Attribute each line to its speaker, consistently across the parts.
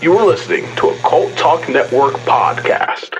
Speaker 1: You're listening to a Cult Talk Network podcast.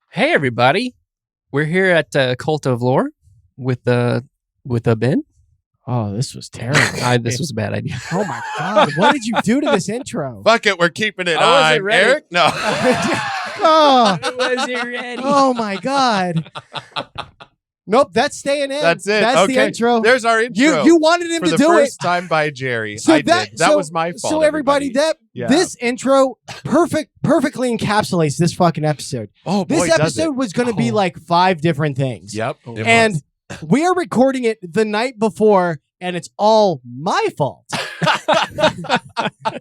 Speaker 2: Hey everybody, we're here at Cult of Lore with Ben.
Speaker 3: Oh, this was terrible.
Speaker 2: This was a bad idea.
Speaker 3: Oh my God. What did you do to this intro?
Speaker 4: Fuck it, we're keeping it
Speaker 2: I wasn't
Speaker 4: on.
Speaker 2: ready.
Speaker 4: Eric? No.
Speaker 3: Oh,
Speaker 2: I wasn't ready.
Speaker 3: oh my God. Nope, that's staying in.
Speaker 4: That's it.
Speaker 3: That's
Speaker 4: okay.
Speaker 3: the intro.
Speaker 4: There's our intro.
Speaker 3: You wanted him
Speaker 4: for
Speaker 3: to
Speaker 4: the
Speaker 3: do
Speaker 4: first
Speaker 3: it.
Speaker 4: time by Jerry.
Speaker 3: So
Speaker 4: I did. That was my fault.
Speaker 3: So everybody, this intro perfectly encapsulates this fucking episode.
Speaker 4: Oh boy,
Speaker 3: This episode was going to be like 5 different things.
Speaker 4: Yep.
Speaker 3: And we are recording it the night before, and it's all my fault.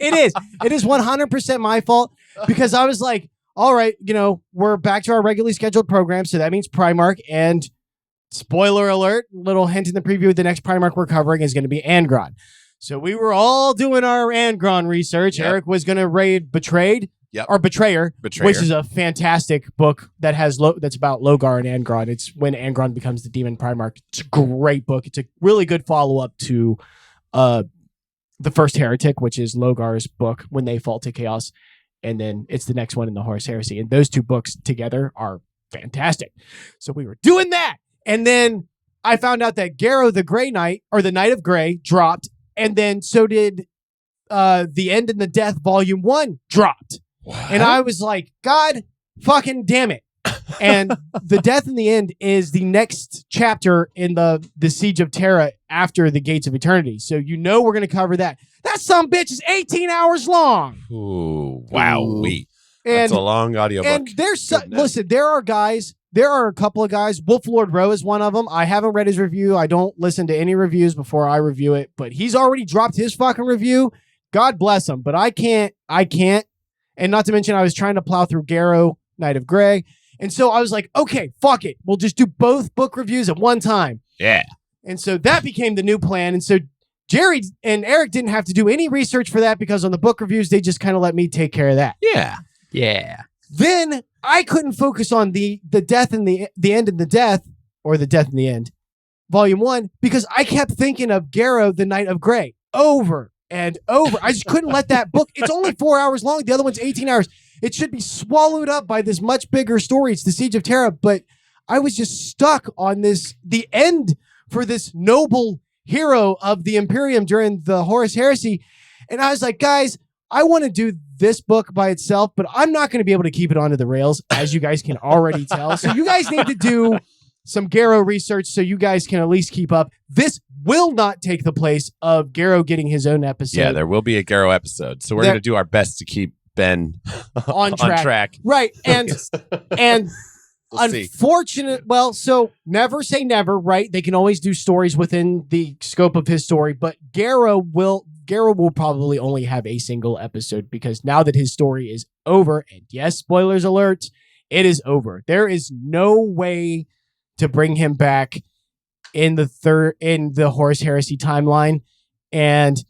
Speaker 3: It is. It is 100% my fault because I was like, all right, we're back to our regularly scheduled program. So that means Primarch, and spoiler alert, little hint in the preview, the next Primarch we're covering is going to be Angron. So we were all doing our Angron research.
Speaker 4: Yep.
Speaker 3: Eric was going to read Betrayed.
Speaker 4: Yep.
Speaker 3: Or Betrayer,
Speaker 4: Betrayer,
Speaker 3: which is a fantastic book that has that's about Logar and Angron. It's when Angron becomes the Demon Primarch. It's a great book. It's a really good follow-up to The First Heretic, which is Logar's book, When They Fall to Chaos. And then it's the next one in the Horus Heresy. And those two books together are fantastic. So we were doing that. And then I found out that Garro the Grey Knight, or the Knight of Grey, dropped. And then so did The End and the Death Volume 1 dropped.
Speaker 4: What?
Speaker 3: And I was like, God fucking damn it. And The Death and the End is the next chapter in the Siege of Terra after the Gates of Eternity. So we're going to cover that. That son bitch is 18 hours long.
Speaker 4: Ooh, wow.
Speaker 3: And,
Speaker 4: That's a long audiobook.
Speaker 3: and there's listen, there are a couple of guys. Wolf Lord Rowe is one of them. I haven't read his review. I don't listen to any reviews before I review it, but he's already dropped his fucking review. God bless him. But I can't. And not to mention, I was trying to plow through Garro, Knight of Grey. And so I was like, okay, fuck it. We'll just do both book reviews at one time.
Speaker 4: Yeah.
Speaker 3: And so that became the new plan. And so Jerry and Eric didn't have to do any research for that because on the book reviews, they just kind of let me take care of that.
Speaker 4: Yeah.
Speaker 2: Yeah.
Speaker 3: Then I couldn't focus on the Death and the End and the Death, or The Death and the End, Volume 1, because I kept thinking of Garro, the Knight of Grey, over and over. I just couldn't let that book. It's only 4 hours long. The other one's 18 hours. It should be swallowed up by this much bigger story. It's the Siege of Terra, but I was just stuck on the end for this noble hero of the Imperium during the Horus Heresy. And I was like, guys, I want to do this book by itself, but I'm not going to be able to keep it onto the rails, as you guys can already tell. So you guys need to do some Garro research so you guys can at least keep up. This will not take the place of Garro getting his own episode.
Speaker 4: Yeah, there will be a Garro episode. So we're going to do our best to keep Ben
Speaker 3: on track. Right. And
Speaker 4: We'll see.
Speaker 3: So never say never, right? They can always do stories within the scope of his story, but Garro will probably only have a single episode because now that his story is over, and yes, spoilers alert, it is over. There is no way to bring him back in the Horus Heresy timeline, and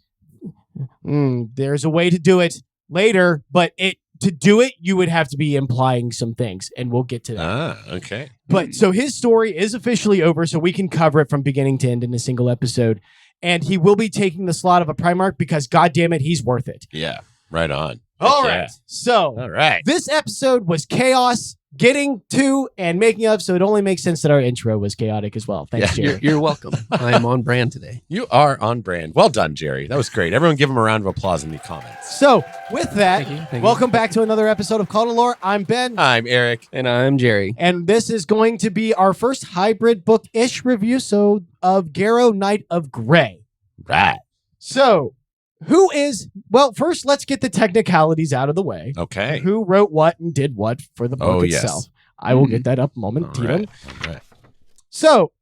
Speaker 3: there's a way to do it later, but to do it, you would have to be implying some things, and we'll get to that.
Speaker 4: Ah, okay.
Speaker 3: But so his story is officially over, so we can cover it from beginning to end in a single episode. And he will be taking the slot of a Primarch because, God damn it, he's worth it.
Speaker 4: Yeah, right on.
Speaker 3: All
Speaker 4: Yeah.
Speaker 3: right. So
Speaker 4: All right.
Speaker 3: this episode was chaos, getting to and making up, so it only makes sense that our intro was chaotic as well. Thanks, Jerry.
Speaker 2: You're welcome. I'm on brand today.
Speaker 4: You are on brand. Well done, Jerry. That was great. Everyone give him a round of applause in the comments.
Speaker 3: So with that,
Speaker 2: Thank you.
Speaker 3: welcome back to another episode of Cult of Lore. I'm Ben.
Speaker 4: I'm Eric.
Speaker 2: And I'm Jerry.
Speaker 3: And this is going to be our first hybrid book-ish review, of Garro, Knight of Grey.
Speaker 4: Right.
Speaker 3: So Who is, well, first let's get the technicalities out of the way.
Speaker 4: Okay.
Speaker 3: Who wrote what and did what for the book itself.
Speaker 4: Yes.
Speaker 3: I will get that up
Speaker 4: All
Speaker 3: momentarily.
Speaker 4: right.
Speaker 3: So,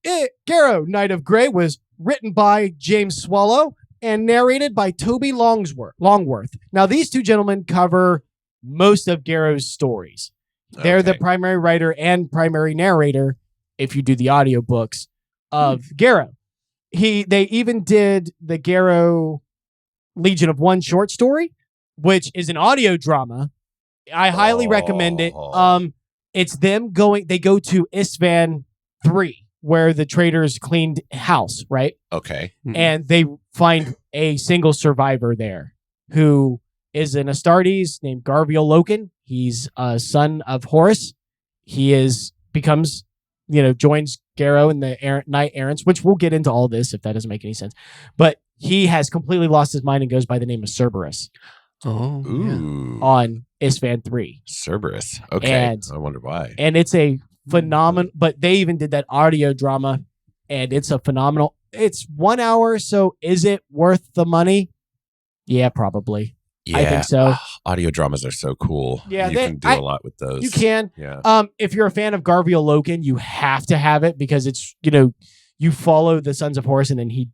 Speaker 3: Garro, Knight of Grey was written by James Swallow and narrated by Toby Longworth. Now, these two gentlemen cover most of Garro's stories. They're the
Speaker 4: Okay.
Speaker 3: primary writer and primary narrator, if you do the audiobooks, of Garro. They even did the Garro Legion of One short story, which is an audio drama. I highly recommend it. It's them they go to Istvan 3, where the traders cleaned house, right?
Speaker 4: Okay.
Speaker 3: And they find a single survivor there who is an Astartes named Garviel Loken. He's a son of Horus. He joins Garro in the Knight Errants, which we'll get into all this if that doesn't make any sense. But he has completely lost his mind and goes by the name of Cerberus
Speaker 4: Ooh.
Speaker 3: on Istvan 3.
Speaker 4: Cerberus. Okay.
Speaker 3: And-
Speaker 4: I wonder why.
Speaker 3: And it's a phenomenal, but they even did that audio drama, and it's a phenomenal, it's 1 hour, so is it worth the money? Yeah, probably.
Speaker 4: Yeah.
Speaker 3: I think so.
Speaker 4: Audio dramas are so cool.
Speaker 3: Yeah,
Speaker 4: You can do a lot with those.
Speaker 3: You can.
Speaker 4: Yeah.
Speaker 3: If you're a fan of Garviel Loken, you have to have it because it's, you follow the Sons of Horus and then he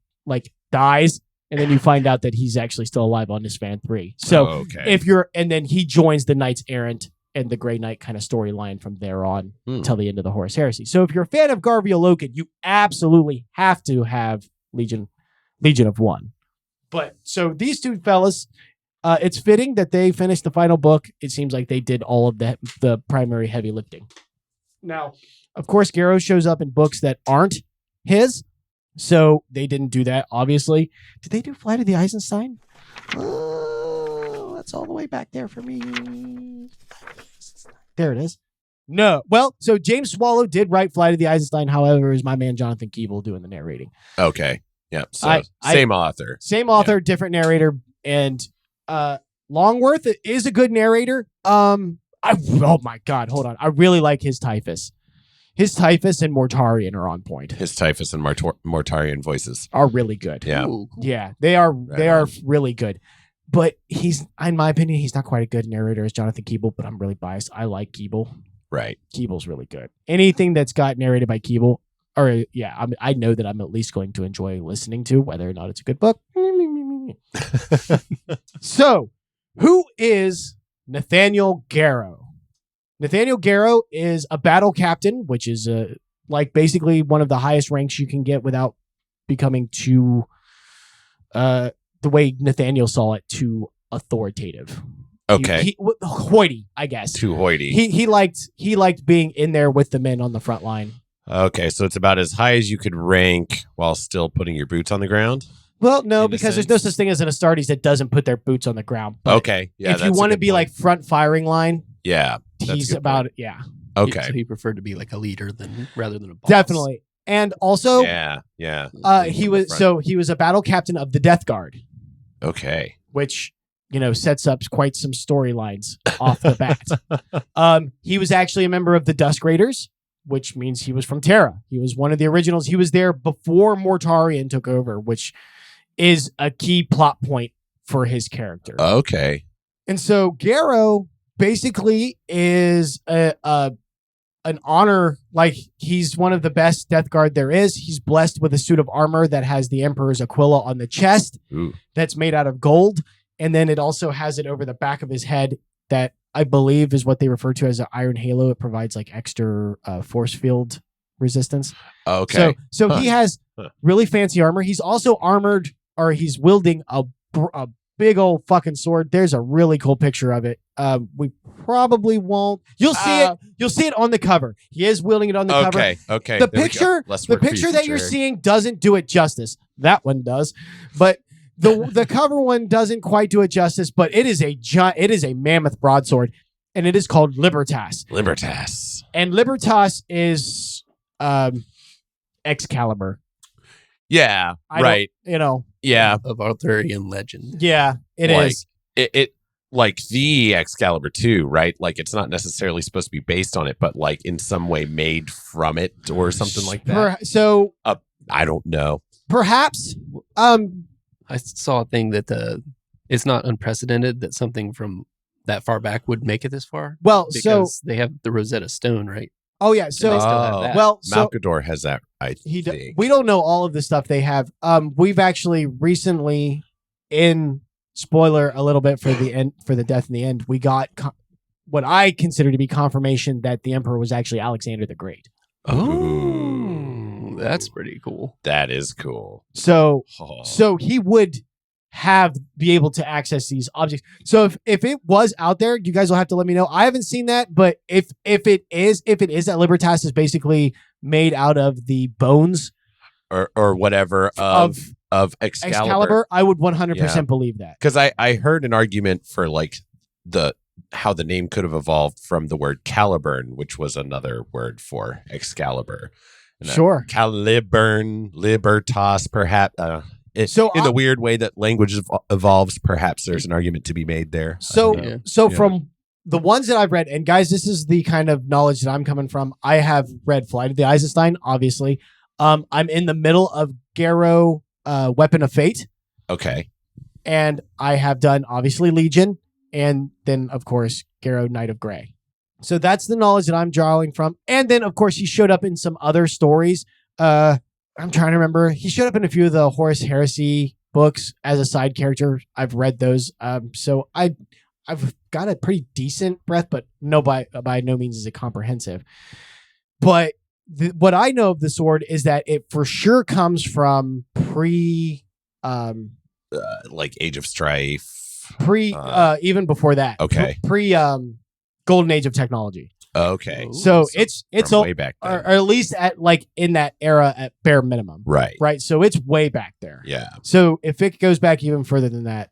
Speaker 3: dies and then you find out that he's actually still alive on Istvan 3. So
Speaker 4: okay.
Speaker 3: and then he joins the Knights Errant and the Grey Knight kind of storyline from there on till the end of the Horus Heresy. So if you're a fan of Garviel Loken, you absolutely have to have Legion of One. But so these two fellas, it's fitting that they finished the final book. It seems like they did all of the primary heavy lifting. Now, of course, Garro shows up in books that aren't his, so they didn't do that, obviously. Did they do Flight of the Eisenstein? That's all the way back there for me. There it is. No. Well, so James Swallow did write Flight of the Eisenstein. However, is my man Jonathan Keeble doing the narrating.
Speaker 4: Okay. Yeah. So same author.
Speaker 3: Same author, different narrator, and Longworth is a good narrator. Oh my God, hold on. I really like his Typhus. His Typhus and Mortarian are on point.
Speaker 4: His Typhus and Mortarian voices
Speaker 3: Are really good.
Speaker 4: Yeah.
Speaker 2: Ooh, cool.
Speaker 3: Yeah, they are.
Speaker 4: Right
Speaker 3: They are
Speaker 4: on.
Speaker 3: really good. But he's, in my opinion, he's not quite a good narrator as Jonathan Keeble. But I'm really biased. I like Keeble.
Speaker 4: Right.
Speaker 3: Keeble's really good. Anything that's got narrated by Keeble, I know that I'm at least going to enjoy listening to, whether or not it's a good book. So, who is Nathaniel Garro? Nathaniel Garro is a battle captain, which is basically one of the highest ranks you can get without becoming too, the way Nathaniel saw it, too authoritative.
Speaker 4: Okay.
Speaker 3: Hoity, I guess.
Speaker 4: Too hoity.
Speaker 3: He liked being in there with the men on the front line.
Speaker 4: Okay, so it's about as high as you could rank while still putting your boots on the ground.
Speaker 3: Well, no,
Speaker 4: In a
Speaker 3: because there's no
Speaker 4: sense.
Speaker 3: such thing as an Astartes that doesn't put their boots on the ground. But
Speaker 4: Okay. Yeah.
Speaker 3: if you
Speaker 4: that's a
Speaker 3: want to
Speaker 4: good
Speaker 3: be
Speaker 4: point.
Speaker 3: like front firing line,
Speaker 4: yeah, that's a
Speaker 3: he's
Speaker 4: good
Speaker 3: about
Speaker 4: point.
Speaker 3: it. Yeah,
Speaker 4: Okay.
Speaker 2: So he preferred to be like a leader rather than a boss.
Speaker 3: definitely. And also,
Speaker 4: Yeah.
Speaker 3: he
Speaker 4: In
Speaker 3: was
Speaker 4: the front.
Speaker 3: he was a battle captain of the Death Guard,
Speaker 4: Okay.
Speaker 3: which sets up quite some storylines off the bat. He was actually a member of the Dusk Raiders, which means he was from Terra. He was one of the originals. He was there before Mortarian took over, which is a key plot point for his character.
Speaker 4: Okay.
Speaker 3: And so Garro basically is an honor, like he's one of the best Death Guard there is. He's blessed with a suit of armor that has the Emperor's Aquila on the chest
Speaker 4: Ooh.
Speaker 3: that's made out of gold. And then it also has it over the back of his head that I believe is what they refer to as an iron halo. It provides like extra force field resistance.
Speaker 4: Okay.
Speaker 3: So he has really fancy armor. He's also armored, or he's wielding a big old fucking sword. There's a really cool picture of it. We probably won't. You'll see it. You'll see it on the cover. He is wielding it on the cover.
Speaker 4: Okay.
Speaker 3: The
Speaker 4: There we go.
Speaker 3: picture,
Speaker 4: Less
Speaker 3: the
Speaker 4: work for you,
Speaker 3: picture that you're
Speaker 4: Jared.
Speaker 3: seeing doesn't do it justice. That one does, but the cover one doesn't quite do it justice. But it is a mammoth broadsword, and it is called Libertas.
Speaker 4: Libertas.
Speaker 3: And Libertas is Excalibur.
Speaker 4: Yeah.
Speaker 3: I
Speaker 4: Right. Yeah.
Speaker 2: Of Arthurian legend.
Speaker 3: Yeah, it is.
Speaker 4: It like the Excalibur 2, right? Like it's not necessarily supposed to be based on it, but like in some way made from it or something like that.
Speaker 3: So
Speaker 4: I don't know.
Speaker 3: perhaps,
Speaker 2: I saw a thing that it's not unprecedented that something from that far back would make it this far.
Speaker 3: Well,
Speaker 2: Because they have the Rosetta Stone, right?
Speaker 3: oh yeah,
Speaker 2: And
Speaker 3: so
Speaker 2: they still have that.
Speaker 3: well, so
Speaker 4: Malkador has that, I
Speaker 3: we
Speaker 4: think.
Speaker 3: don't know all of the stuff they have. We've actually recently, in spoiler a little bit for the end, for the death in the end, we got what I consider to be confirmation that the emperor was actually Alexander the Great.
Speaker 2: Oh, that's pretty cool.
Speaker 4: That is cool.
Speaker 3: So
Speaker 4: Oh.
Speaker 3: so he would be able to access these objects. So if it was out there, you guys will have to let me know. I haven't seen that, but if it is that Libertas is basically made out of the bones
Speaker 4: or whatever of Excalibur.
Speaker 3: I would 100% believe that.
Speaker 4: Because I heard an argument for like how the name could have evolved from the word Caliburn, which was another word for Excalibur. And
Speaker 3: Sure.
Speaker 4: Caliburn, Libertas, perhaps.
Speaker 3: So
Speaker 4: in the weird way that language evolves, perhaps there's an argument to be made there.
Speaker 3: So
Speaker 2: Yeah.
Speaker 3: from the ones that I've read, and guys, this is the kind of knowledge that I'm coming from. I have read Flight of the Eisenstein, obviously. I'm in the middle of Garro, Weapon of Fate,
Speaker 4: Okay.
Speaker 3: and I have done obviously Legion, and then of course Garro, Knight of Grey. So that's the knowledge that I'm drawing from. And then of course he showed up in some other stories. I'm trying to remember. He showed up in a few of the Horus Heresy books as a side character. I've read those. So I've got a pretty decent breadth, but by no means is it comprehensive. But what I know of the sword is that it for sure comes from
Speaker 4: Like Age of Strife.
Speaker 3: even before that.
Speaker 4: Okay.
Speaker 3: Pre Golden Age of Technology.
Speaker 4: Okay.
Speaker 2: Ooh.
Speaker 3: So it's
Speaker 4: From way back then.
Speaker 3: or at least at like in that era at bare minimum.
Speaker 4: Right.
Speaker 3: Right. So it's way back there.
Speaker 4: Yeah.
Speaker 3: So if it goes back even further than that,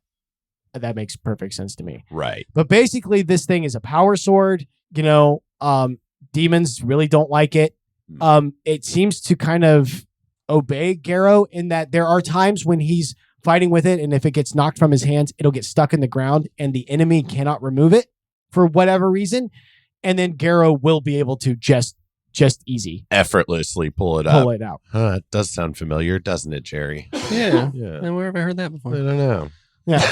Speaker 3: that makes perfect sense to me.
Speaker 4: Right.
Speaker 3: But basically, this thing is a power sword. Demons really don't like it. It seems to kind of obey Garro in that there are times when he's fighting with it, and if it gets knocked from his hands, it'll get stuck in the ground, and the enemy cannot remove it for whatever reason. And then Garro will be able to just easy
Speaker 4: Effortlessly pull it
Speaker 3: pull
Speaker 4: up.
Speaker 3: it out.
Speaker 4: It does sound familiar, doesn't it, Jerry?
Speaker 2: Yeah.
Speaker 4: Yeah.
Speaker 2: And where have I heard that
Speaker 4: I
Speaker 2: before?
Speaker 4: don't know.
Speaker 3: Yeah.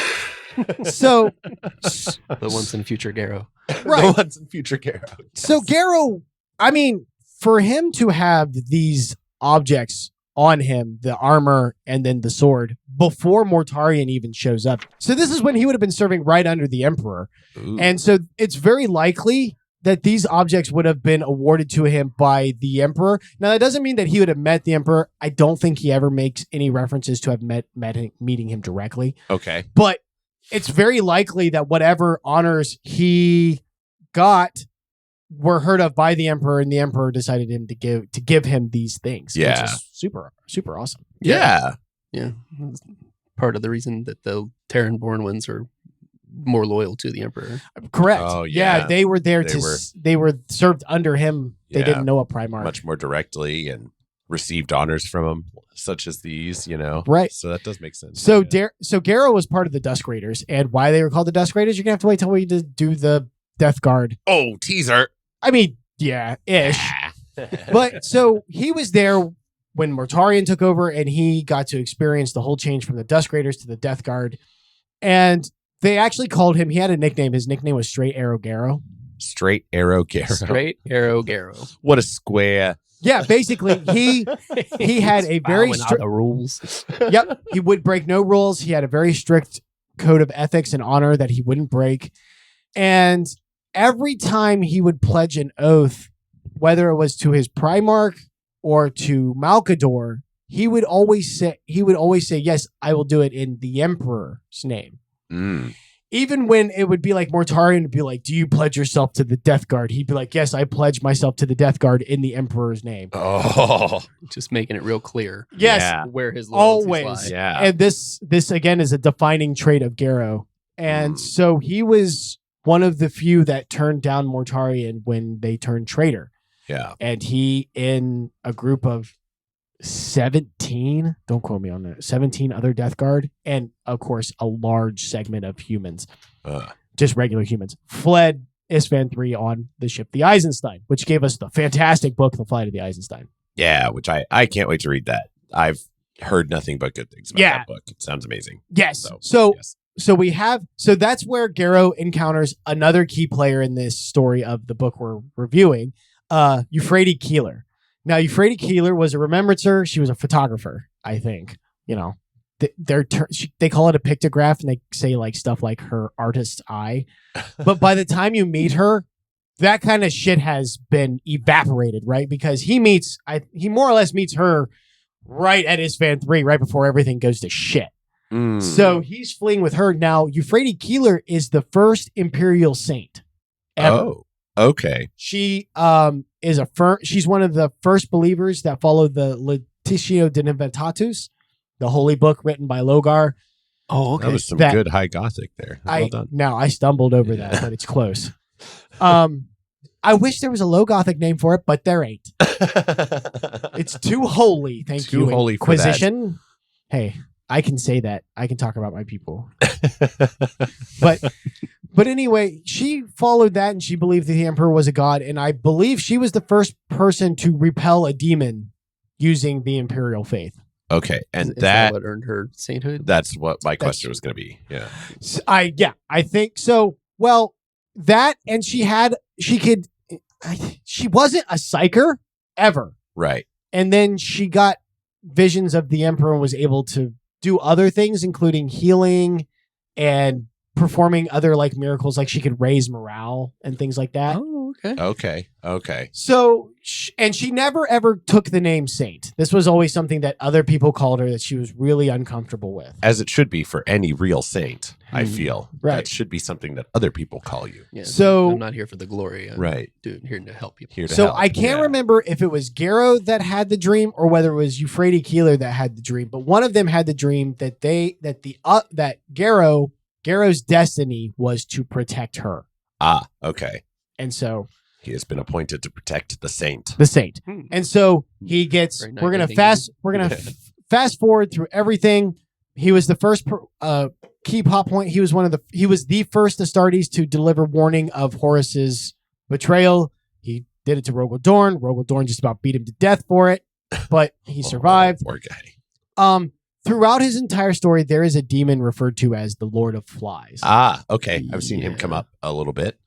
Speaker 3: So
Speaker 2: The once in future Garro.
Speaker 3: Right.
Speaker 4: The ones in future Garro.
Speaker 3: So Garro, I mean, for him to have these objects on him, the armor and then the sword, before Mortarion even shows up. So this is when he would have been serving right under the Emperor.
Speaker 4: Ooh.
Speaker 3: And so it's very likely that these objects would have been awarded to him by the Emperor. Now, that doesn't mean that he would have met the Emperor. I don't think he ever makes any references to have meeting him directly.
Speaker 4: Okay.
Speaker 3: But it's very likely that whatever honors he got were heard of by the Emperor, and the Emperor decided to give him these things.
Speaker 4: Yeah.
Speaker 3: Which is super, super awesome.
Speaker 4: Yeah.
Speaker 2: Yeah. That's part of the reason that the Terran-born ones are more loyal to the Emperor.
Speaker 3: Correct.
Speaker 4: Oh,
Speaker 3: yeah.
Speaker 4: yeah.
Speaker 3: They were there
Speaker 4: They
Speaker 3: they were served under him. They
Speaker 4: Yeah.
Speaker 3: didn't know a Primarch.
Speaker 4: Much more directly and received honors from him, such as these,
Speaker 3: Right.
Speaker 4: So that does make sense.
Speaker 3: So
Speaker 4: yeah.
Speaker 3: so Garro was part of the Dusk Raiders, and why they were called the Dusk Raiders, you're gonna have to wait till we do the Death Guard.
Speaker 4: Oh, teaser.
Speaker 3: I mean, yeah, ish. But so he was there when Mortarion took over, and he got to experience the whole change from the Dusk Raiders to the Death Guard. And they actually called him, he had a nickname. His nickname was Straight Arrow Garro.
Speaker 4: Straight Arrow Garro.
Speaker 2: Straight Arrow Garro.
Speaker 4: What a square.
Speaker 3: Yeah, basically, he had a very
Speaker 2: Bowing out
Speaker 3: strict.
Speaker 2: the rules.
Speaker 3: Yep, he would break no rules. He had a very strict code of ethics and honor that he wouldn't break. And every time he would pledge an oath, whether it was to his Primarch or to Malkador, he would always say, yes, I will do it in the Emperor's name.
Speaker 4: Mm.
Speaker 3: Even when it would be like Mortarion would be like, do you pledge yourself to the Death Guard? He'd be like, yes, I pledge myself to the Death Guard in the Emperor's name.
Speaker 4: Oh,
Speaker 2: Just making it real clear
Speaker 3: Yes,
Speaker 4: Yeah.
Speaker 2: where his loyalties
Speaker 3: always.
Speaker 2: lie.
Speaker 4: yeah.
Speaker 3: And this again is a defining trait of Garro. And so he was one of the few that turned down Mortarion when they turned traitor.
Speaker 4: Yeah.
Speaker 3: And he, in a group of 17, don't quote me on that, 17 other Death Guard, and of course a large segment of humans, just regular humans, fled Isfahan 3 on the ship the Eisenstein, which gave us the fantastic book, The Flight of the Eisenstein.
Speaker 4: Yeah, which I can't wait to read that. I've heard nothing but good things about
Speaker 3: Yeah.
Speaker 4: that book. It sounds amazing.
Speaker 3: Yes. So
Speaker 4: yes.
Speaker 3: that's where Garro encounters another key player in this story of the book we're reviewing, Euphrates Keeler. Now, Euphrates Keeler was a remembrancer. She was a photographer, I think. You know, they call it a pictograph, and they say like stuff like her artist's eye. But by the time you meet her, that kind of shit has been evaporated, right? Because he more or less meets her right at Isfan 3, right before everything goes to shit. So he's fleeing with her. Now, Euphrates Keeler is the first Imperial saint ever.
Speaker 4: Oh, okay.
Speaker 3: She she's one of the first believers that followed the Lectitio de Nivitatis, the holy book written by Logar.
Speaker 2: Oh, okay.
Speaker 4: That was some good high Gothic there. Well done.
Speaker 3: Now, I stumbled over that, but it's close. I wish there was a low Gothic name for it, but there ain't. It's too holy. Thank you,
Speaker 4: Too holy for that.
Speaker 3: Inquisition. Hey, I can say that. I can talk about my people. But anyway, she followed that, and she believed that the Emperor was a god, and I believe she was the first person to repel a demon using the Imperial faith.
Speaker 4: Okay, and
Speaker 2: Is that what earned her sainthood?
Speaker 4: that's what my question was going to be. Yeah.
Speaker 3: I think so. Well, that, and she wasn't a psyker ever.
Speaker 4: Right.
Speaker 3: And then she got visions of the Emperor and was able to do other things, including healing and performing other like miracles, like she could raise morale and things like that.
Speaker 2: Oh, okay.
Speaker 4: Okay.
Speaker 3: So, and she never ever took the name Saint. This was always something that other people called her that she was really uncomfortable with.
Speaker 4: As it should be for any real saint, I feel.
Speaker 3: Right.
Speaker 4: That should be something that other people call you.
Speaker 2: Yeah,
Speaker 3: So-
Speaker 2: I'm not here for the glory. I'm
Speaker 4: Right.
Speaker 2: here to help people.
Speaker 4: Here to
Speaker 3: So
Speaker 4: help.
Speaker 3: I can't
Speaker 4: Yeah.
Speaker 3: remember if it was Garro that had the dream or whether it was Euphrates Keeler that had the dream, but one of them had the dream that Garro's destiny was to protect her.
Speaker 4: Ah, okay.
Speaker 3: And so
Speaker 4: He has been appointed to protect the saint.
Speaker 3: the saint.
Speaker 2: Hmm.
Speaker 3: And so he gets
Speaker 2: Very nice
Speaker 3: we're going
Speaker 2: thinking.
Speaker 3: to fast forward through everything. He was the first key plot point. He was the first Astartes to deliver warning of Horus's betrayal. He did it to Rogel Dorn. Rogel Dorn just about beat him to death for it, but he survived.
Speaker 4: Poor guy.
Speaker 3: Throughout his entire story, there is a demon referred to as the Lord of Flies.
Speaker 4: Ah, okay. I've seen him
Speaker 2: Yeah.
Speaker 4: come up a little bit.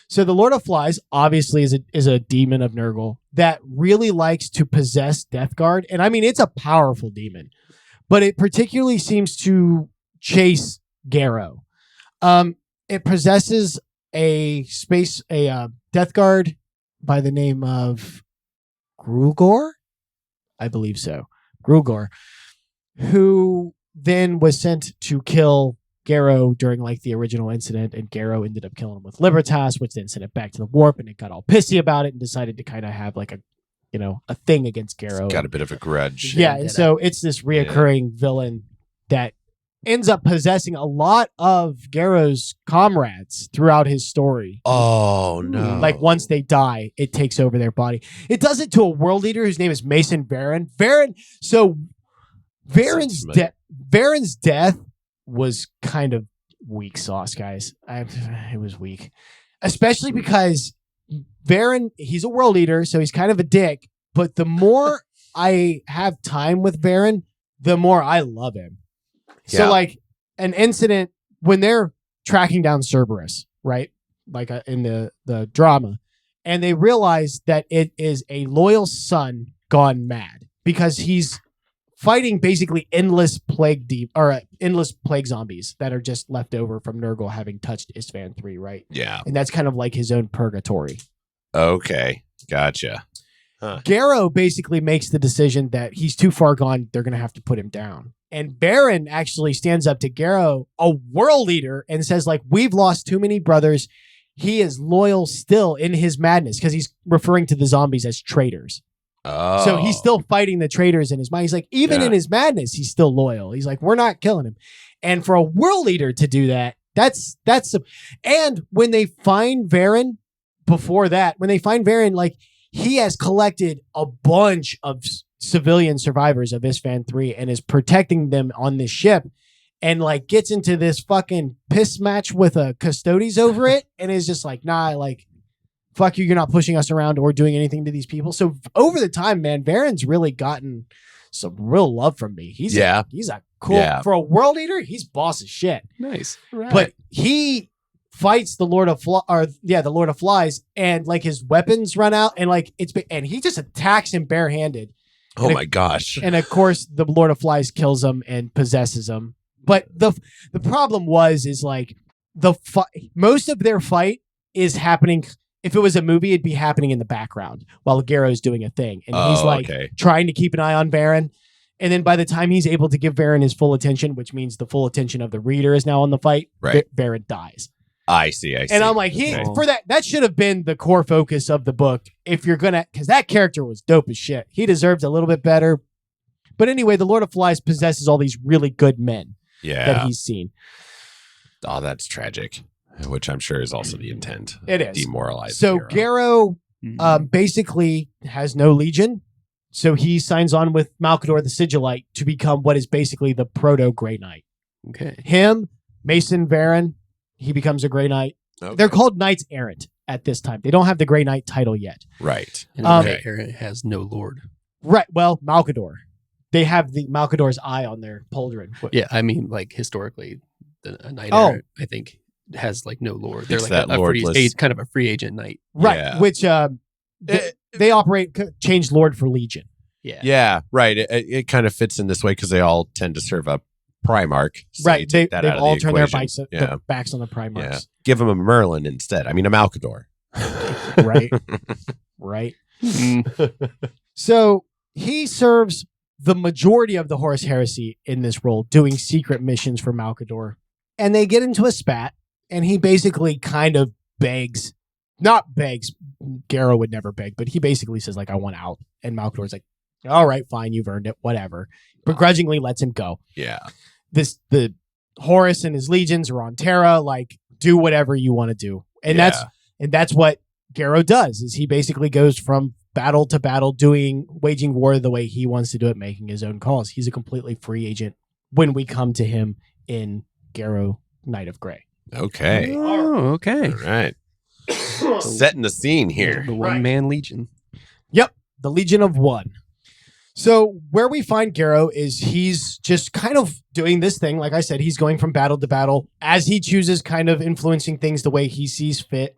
Speaker 3: So the Lord of Flies obviously is a demon of Nurgle that really likes to possess Death Guard. And I mean, it's a powerful demon, but it particularly seems to chase Garro. It possesses a Death Guard by the name of Grugor. I believe so. Grugor, who then was sent to kill Garro during like the original incident, and Garro ended up killing him with Libertas, which then sent it back to the warp, and it got all pissy about it and decided to kind of have like a thing against Garro.
Speaker 4: Got a bit of a grudge.
Speaker 3: Yeah, and so it's this reoccurring villain that ends up possessing a lot of Garro's comrades throughout his story.
Speaker 4: Oh, no.
Speaker 3: Like once they die, it takes over their body. It does it to a world leader whose name is Mason Varen. Varen's death was kind of weak sauce, guys. It was weak, especially because Varen, he's a world leader, so he's kind of a dick. But the more I have time with Varen, the more I love him.
Speaker 4: Yeah.
Speaker 3: So, like an incident when they're tracking down Cerberus, right? Like in the drama, and they realize that it is a loyal son gone mad because he's fighting basically endless plague zombies that are just left over from Nurgle having touched Isfan 3, right?
Speaker 4: Yeah.
Speaker 3: And that's kind of like his own purgatory.
Speaker 4: Okay. Gotcha.
Speaker 3: Garro basically makes the decision that he's too far gone. They're going to have to put him down. And Varen actually stands up to Garro, a world leader, and says, like, we've lost too many brothers. He is loyal still in his madness because he's referring to the zombies as traitors.
Speaker 4: Oh.
Speaker 3: So he's still fighting the traitors in his mind. He's like, even in his madness, he's still loyal. He's like, we're not killing him. And for a world leader to do that, and when they find Varen, like, he has collected a bunch of civilian survivors of Isfan 3 and is protecting them on this ship, and like gets into this fucking piss match with a Custodes over it, and is just like, nah, like, fuck you, you're not pushing us around or doing anything to these people. So over the time, man, Varen's really gotten some real love from me. He's a cool for a world eater. He's boss as shit.
Speaker 2: Nice.
Speaker 3: Right. But he fights the Lord of Flies, and like his weapons run out, and like and he just attacks him barehanded.
Speaker 4: Oh my gosh.
Speaker 3: And of course, the Lord of Flies kills him and possesses him. But the problem is like most of their fight is happening. If it was a movie, it'd be happening in the background while Garro's doing a thing, and he's like trying to keep an eye on Varen. And then by the time he's able to give Varen his full attention, which means the full attention of the reader is now on the fight, Varen dies.
Speaker 4: I see.
Speaker 3: And I'm like, for that should have been the core focus of the book. If you're because that character was dope as shit. He deserves a little bit better. But anyway, the Lord of Flies possesses all these really good men that he's seen.
Speaker 4: Oh, that's tragic. Which I'm sure is also the intent.
Speaker 3: It is.
Speaker 4: Demoralize.
Speaker 3: So Garro basically has no legion. So he signs on with Malcador the Sigillite to become what is basically the proto Grey Knight.
Speaker 2: Okay.
Speaker 3: Him, Mason Varen, he becomes a Grey Knight. Okay. They're called Knights Errant at this time. They don't have the Grey Knight title yet.
Speaker 4: Right.
Speaker 2: And Errant has no lord.
Speaker 3: Right. Well, Malcador. They have the Malcador's eye on their pauldron.
Speaker 2: Yeah, I mean, like historically, a Knight Errant, I think, has like no lord. They're like kind of a free agent knight.
Speaker 3: Right. Yeah. Which they operate change lord for legion.
Speaker 2: Yeah.
Speaker 4: Yeah. Right. It kind of fits in this way because they all tend to serve up Primarch. So
Speaker 3: right. They've all turned their backs on the Primarchs.
Speaker 4: Yeah. Give them a Merlin instead. I mean, a Malcador.
Speaker 3: Right. Right. So he serves the majority of the Horus Heresy in this role, doing secret missions for Malcador. And they get into a spat, and he basically kind of begs. Not begs. Garro would never beg, but he basically says, like, I want out. And Malcador's like, all right, fine, you've earned it, whatever. Begrudgingly lets him go.
Speaker 4: Yeah.
Speaker 3: The Horus and his legions are on Terra, like, do whatever you want to do. And that's what Garro does, is he basically goes from battle to battle, waging war the way he wants to do it, making his own calls. He's a completely free agent when we come to him in Garro, Knight of Grey.
Speaker 4: Okay.
Speaker 2: Oh, okay.
Speaker 4: All right. Setting the scene here.
Speaker 2: The one-man legion.
Speaker 3: Yep. The Legion of One. So where we find Garro is he's just kind of doing this thing. Like I said, he's going from battle to battle as he chooses, kind of influencing things the way he sees fit.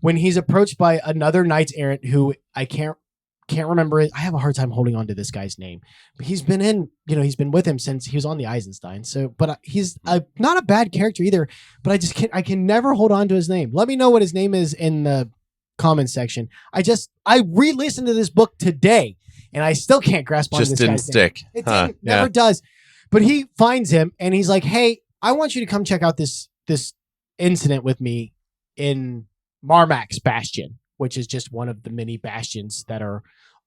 Speaker 3: When he's approached by another Knight Errant who I can't remember it. I have a hard time holding on to this guy's name. But he's been he's been with him since he was on the Eisenstein. So, but he's not a bad character either, but I can never hold on to his name. Let me know what his name is in the comments section. I re-listened to this book today and I still can't grasp on this guy's name.
Speaker 4: Just didn't stick.
Speaker 3: It never does. But he finds him and he's like, hey, I want you to come check out this incident with me in Marmax's Bastion, which is just one of the many bastions that are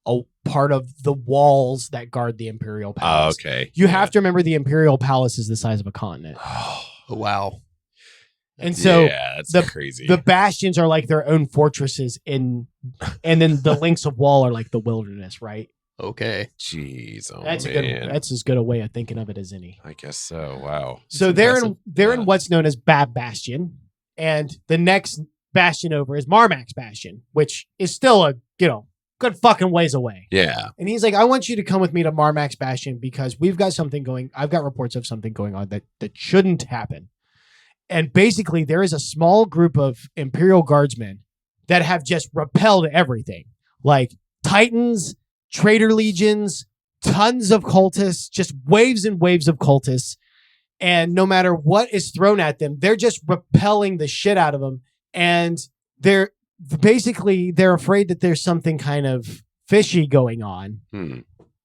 Speaker 3: a part of the walls that guard the Imperial Palace.
Speaker 4: Oh, okay.
Speaker 3: You have to remember the Imperial Palace is the size of a continent.
Speaker 2: Oh, wow.
Speaker 3: And so
Speaker 4: that's crazy.
Speaker 3: The bastions are like their own fortresses and then the links of wall are like the wilderness, right?
Speaker 2: Okay.
Speaker 4: Jeez. Oh,
Speaker 3: that's
Speaker 4: man.
Speaker 3: That's as good a way of thinking of it as any.
Speaker 4: I guess so. Wow.
Speaker 3: So they're in what's known as Bab Bastion, and the next bastion over is Marmax's Bastion, which is still a good fucking ways away.
Speaker 4: Yeah.
Speaker 3: And he's like, I want you to come with me to Marmax's Bastion because we've got something going. I've got reports of something going on that shouldn't happen. And basically, there is a small group of Imperial Guardsmen that have just repelled everything, like Titans, traitor legions, tons of cultists, just waves and waves of cultists. And no matter what is thrown at them, they're just repelling the shit out of them. And they're afraid that there's something kind of fishy going on.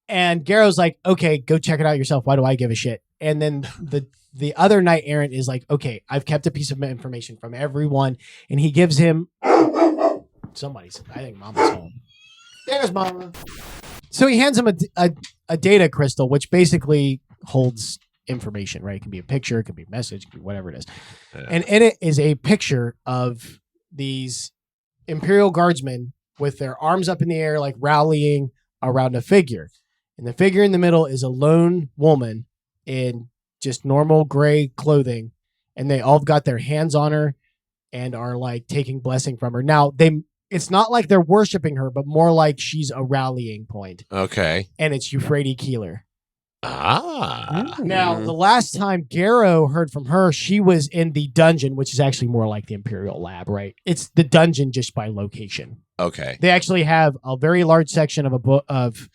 Speaker 3: And Garro's like, okay, go check it out yourself. Why do I give a shit? And then the other Knight Errant is like, okay, I've kept a piece of information from everyone. And he gives him I think Mama's home. There's Mama. So he hands him a data crystal, which basically holds information, right? It can be a picture, it can be a message, it can be whatever it is. And in it is a picture of these Imperial Guardsmen with their arms up in the air, like rallying around a figure. And the figure in the middle is a lone woman in just normal gray clothing. And they all got their hands on her and are like taking blessing from her. Now, it's not like they're worshiping her, but more like she's a rallying point.
Speaker 4: Okay.
Speaker 3: And it's Euphrates Keeler.
Speaker 4: Ah.
Speaker 3: Now, the last time Garro heard from her, she was in the dungeon, which is actually more like the Imperial Lab, right? It's the dungeon just by location.
Speaker 4: Okay.
Speaker 3: They actually have a very large section of a book of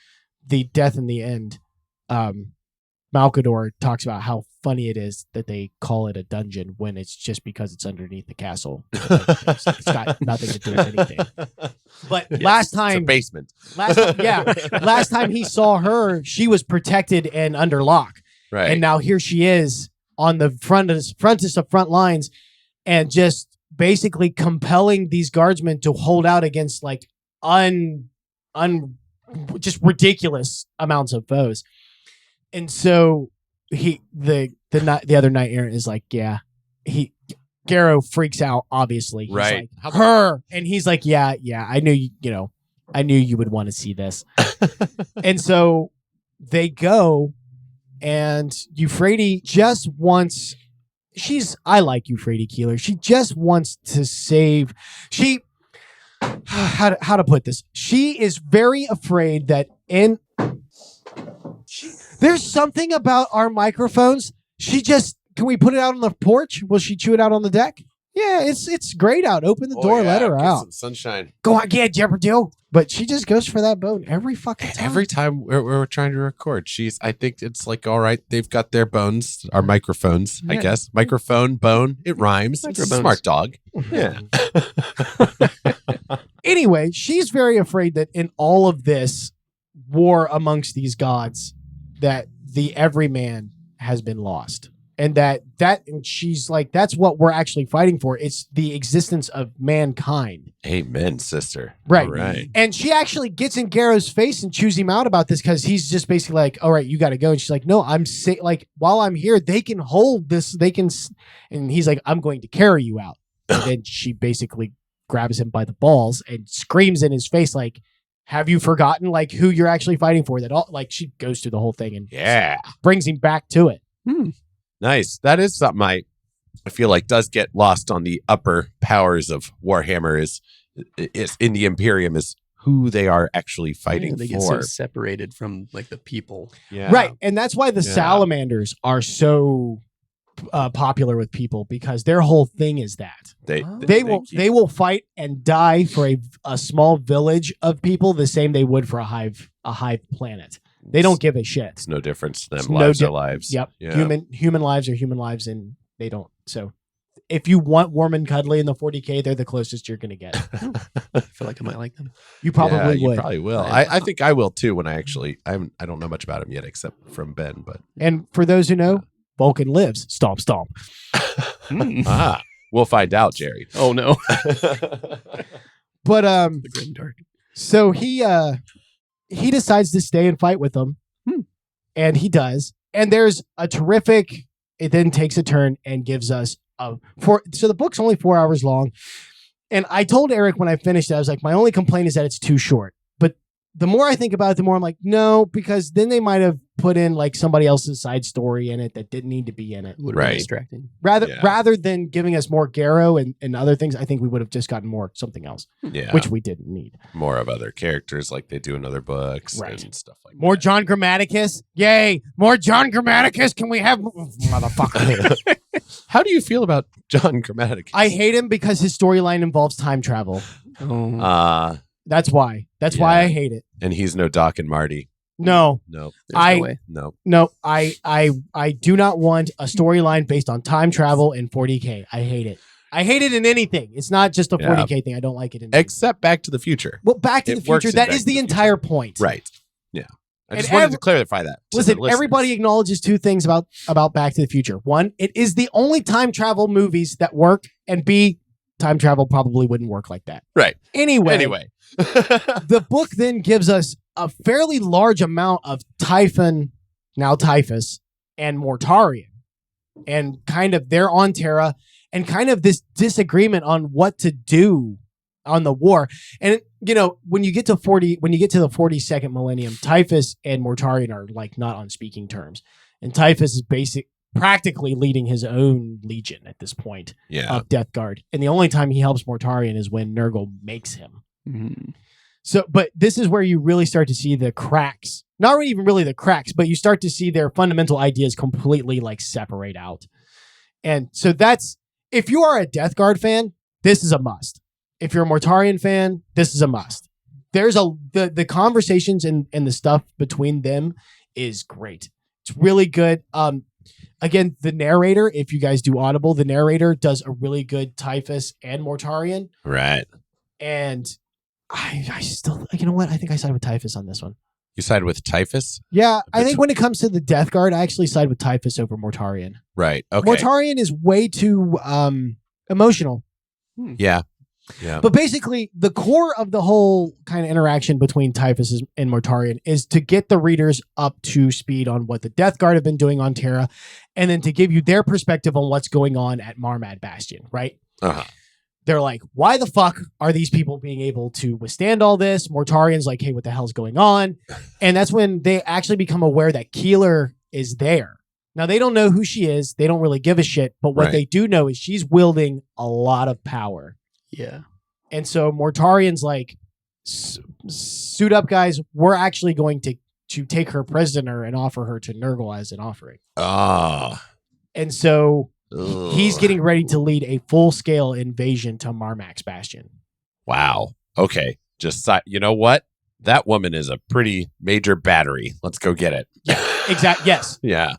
Speaker 3: the Death in the End. Malkador talks about how funny it is that they call it a dungeon when it's just because it's underneath the castle. It's got nothing to do with anything. But yes, last time,
Speaker 4: it's a basement.
Speaker 3: Last time he saw her, she was protected and under lock.
Speaker 4: Right.
Speaker 3: And now here she is on the frontest of front lines, and just basically compelling these guardsmen to hold out against like just ridiculous amounts of foes. And so the other knight errant is like, yeah, Garro freaks out, obviously. He's
Speaker 4: right.
Speaker 3: Like, her. And he's like, yeah, I knew I knew you would want to see this. And so they go, and Euphrates just wants, I like Euphrates Keeler. She just wants to save, how to put this? She is very afraid that there's something about our microphones. Can we put it out on the porch? Will she chew it out on the deck? Yeah, it's great out. Open the door, let her out.
Speaker 4: Some sunshine.
Speaker 3: Go on, get Jeopardy. But she just goes for that bone every fucking time.
Speaker 4: Every time we're trying to record, I think it's like, all right, they've got their bones, our microphones, I guess. Microphone, bone, it rhymes. It's a smart dog. Yeah.
Speaker 3: Anyway, she's very afraid that in all of this war amongst these gods, that the everyman has been lost. And and she's like, that's what we're actually fighting for. It's the existence of mankind.
Speaker 4: Amen, sister.
Speaker 3: Right.
Speaker 4: Right.
Speaker 3: And she actually gets in Garro's face and chews him out about this, because he's just basically like, all right, you got to go. And she's like, no, like, while I'm here, they can hold this. And he's like, I'm going to carry you out. And then she basically grabs him by the balls and screams in his face, like, have you forgotten like who you're actually fighting for? That all, like, she goes through the whole thing and brings him back to it.
Speaker 4: Nice. That is something I feel like does get lost on the upper powers of Warhammer is in the Imperium is who they are actually fighting
Speaker 2: they
Speaker 4: for.
Speaker 2: get so separated from like the people.
Speaker 4: Yeah.
Speaker 3: Right. And that's why the salamanders are so popular with people, because their whole thing is that they will fight and die for a small village of people the same they would for a hive planet. They don't give a shit.
Speaker 4: It's no difference to them. Lives are lives.
Speaker 3: Yep.
Speaker 4: Yeah.
Speaker 3: Human lives are human lives, and they don't. So if you want warm and cuddly in the 40K, they're the closest you're going to get.
Speaker 2: I feel like I might like them.
Speaker 3: You probably would.
Speaker 4: You probably will. I think I will too. When I don't know much about them yet, except from Ben. But
Speaker 3: and for those who know, Vulcan lives. Stomp, stomp.
Speaker 4: We'll find out, Jerry.
Speaker 2: Oh no.
Speaker 3: But
Speaker 2: the grim dark.
Speaker 3: So he decides to stay and fight with them, and he does. And there's a terrific. It then takes a turn and gives us so the book's only 4 hours long, and I told Eric when I finished it, I was like, my only complaint is that it's too short. But the more I think about it, the more I'm like, no, because then they might have put in like somebody else's side story in it that didn't need to be in it.
Speaker 2: Would have been distracting.
Speaker 3: Rather than giving us more Garro and other things, I think we would have just gotten more something else, which we didn't need.
Speaker 4: More of other characters like they do in other books and stuff like
Speaker 3: more
Speaker 4: that.
Speaker 3: John Grammaticus. Yay. More John Grammaticus. Can we have motherfucker?
Speaker 4: How do you feel about John Grammaticus?
Speaker 3: I hate him because his storyline involves time travel. That's why. That's why I hate it.
Speaker 4: And he's no Doc and Marty.
Speaker 3: No.
Speaker 2: No way.
Speaker 3: No. I do not want a storyline based on time travel in 40K. I hate it. I hate it in anything. It's not just a 40K thing. I don't like it in
Speaker 4: except Back to the Future.
Speaker 3: Well, Back to the Future, that is the entire point.
Speaker 4: Right. Yeah. I just wanted to clarify that.
Speaker 3: Listen, everybody acknowledges two things about Back to the Future. One, it is the only time travel movies that work, and B, time travel probably wouldn't work like that.
Speaker 4: Right.
Speaker 3: Anyway. The book then gives us a fairly large amount of Typhon, now Typhus, and Mortarion. And kind of they're on Terra, and kind of this disagreement on what to do on the war. And when you get to the 42nd millennium, Typhus and Mortarion are like not on speaking terms. And Typhus is practically leading his own legion at this point of Death Guard. And the only time he helps Mortarion is when Nurgle makes him. Mm-hmm. So, but this is where you really start to see the cracks. Not even really the cracks, but you start to see their fundamental ideas completely like separate out. And so that's, if you are a Death Guard fan, this is a must. If you're a Mortarion fan, this is a must. There's the conversations and the stuff between them is great. It's really good. Again, the narrator, if you guys do Audible, the narrator does a really good Typhus and Mortarion.
Speaker 4: Right.
Speaker 3: And I still, you know what? I think I side with Typhus on this one.
Speaker 4: You side with Typhus?
Speaker 3: Yeah, I think when it comes to the Death Guard, I actually side with Typhus over Mortarion.
Speaker 4: Right. Okay.
Speaker 3: Mortarion is way too emotional.
Speaker 4: Yeah. Yeah.
Speaker 3: But basically, the core of the whole kind of interaction between Typhus and Mortarion is to get the readers up to speed on what the Death Guard have been doing on Terra, and then to give you their perspective on what's going on at Marmad Bastion, right?
Speaker 4: Uh-huh.
Speaker 3: They're like, why the fuck are these people being able to withstand all this? Mortarion's like, hey, what the hell's going on? And that's when they actually become aware that Keeler is there. Now, they don't know who she is. They don't really give a shit. But what they do know is she's wielding a lot of power.
Speaker 2: Yeah.
Speaker 3: And so Mortarion's like, suit up, guys. We're actually going to take her prisoner and offer her to Nurgle as an offering.
Speaker 4: Ah.
Speaker 3: And so he's getting ready to lead a full-scale invasion to Marmax Bastion.
Speaker 4: Wow. Okay. You know what? That woman is a pretty major battery. Let's go get it.
Speaker 3: Yeah, exactly. Yes.
Speaker 4: Yeah.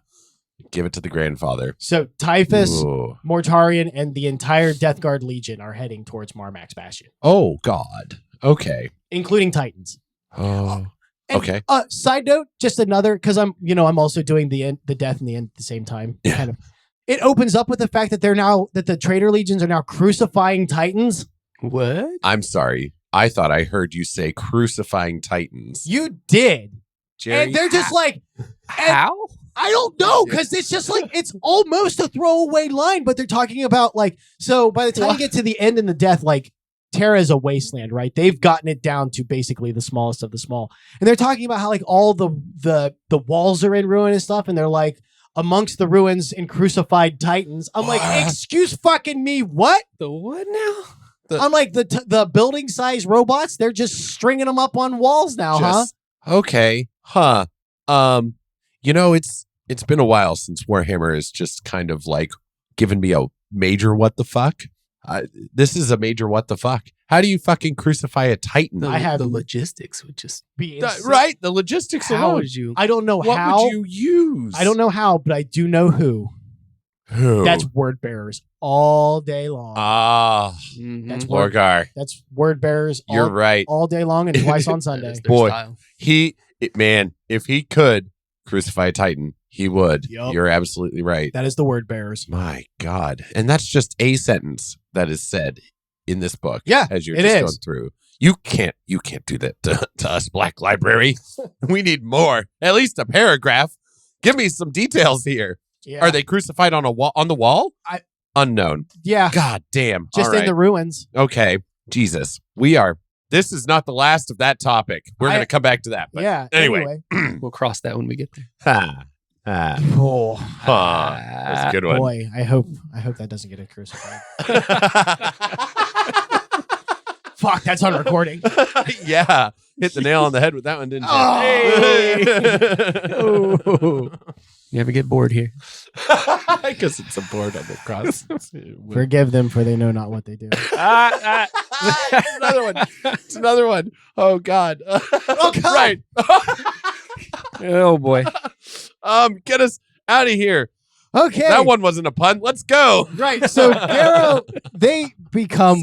Speaker 4: Give it to the grandfather.
Speaker 3: So Typhus, Mortarion, and the entire Death Guard Legion are heading towards Marmax Bastion.
Speaker 4: Oh, God. Okay.
Speaker 3: Including Titans.
Speaker 4: Oh. Okay.
Speaker 3: Side note, just another, because I'm also doing the death and the end at the same time.
Speaker 4: Yeah.
Speaker 3: Kind of. It opens up with the fact that that the Traitor Legions are now crucifying Titans.
Speaker 2: What?
Speaker 4: I'm sorry. I thought I heard you say crucifying Titans.
Speaker 3: You did.
Speaker 4: Jerry,
Speaker 3: and they're just like,
Speaker 2: how?
Speaker 3: I don't know, because it's just like, it's almost a throwaway line, but they're talking about like, so by the time you get to the end and the death, like, Terra is a wasteland, right? They've gotten it down to basically the smallest of the small. And they're talking about how like all the walls are in ruin and stuff, and they're like, amongst the ruins and crucified Titans. I'm like, excuse fucking me, what?
Speaker 2: The what now?
Speaker 3: I'm like, the building size robots, they're just stringing them up on walls now, huh?
Speaker 4: Okay. Huh. It's been a while since Warhammer has just kind of like given me a major what the fuck. This is a major what the fuck. How do you fucking crucify a Titan?
Speaker 2: The logistics would just
Speaker 3: be
Speaker 4: right. The logistics alone.
Speaker 2: Would you?
Speaker 3: I don't know
Speaker 4: what
Speaker 3: how.
Speaker 4: What would you use?
Speaker 3: I don't know how, but I do know who.
Speaker 4: Who?
Speaker 3: That's word bearers all day long.
Speaker 2: That's
Speaker 4: Lorgar.
Speaker 3: That's word bearers.
Speaker 4: You're right.
Speaker 3: All day long and twice on Sunday.
Speaker 4: Boy, if he could crucify a Titan, he would.
Speaker 3: Yep.
Speaker 4: You're absolutely right.
Speaker 3: That is the word bearers.
Speaker 4: My God. And that's just a sentence that is said in this book.
Speaker 3: Yeah,
Speaker 4: as you're just going through. You can't do that to us, Black Library. We need more. At least a paragraph. Give me some details here.
Speaker 3: Yeah.
Speaker 4: Are they crucified on the wall? Unknown.
Speaker 3: Yeah.
Speaker 4: God damn.
Speaker 3: Just in the ruins.
Speaker 4: Okay. Jesus. This is not the last of that topic. We're going to come back to that. But anyway.
Speaker 2: We'll cross that when we get there.
Speaker 4: That's a good one.
Speaker 3: Boy, I hope that doesn't get it crucified. Fuck, that's on recording.
Speaker 4: Yeah. Hit the nail on the head with that one, didn't you?
Speaker 2: Oh. You ever get bored here?
Speaker 4: Because it's a board on the cross.
Speaker 3: Forgive them, for they know not what they do.
Speaker 4: It's another one. Oh, God.
Speaker 3: Oh, God.
Speaker 4: Right.
Speaker 2: Oh, boy.
Speaker 4: Get us out of here.
Speaker 3: Okay.
Speaker 4: That one wasn't a pun. Let's go.
Speaker 3: Right. So Garro, they become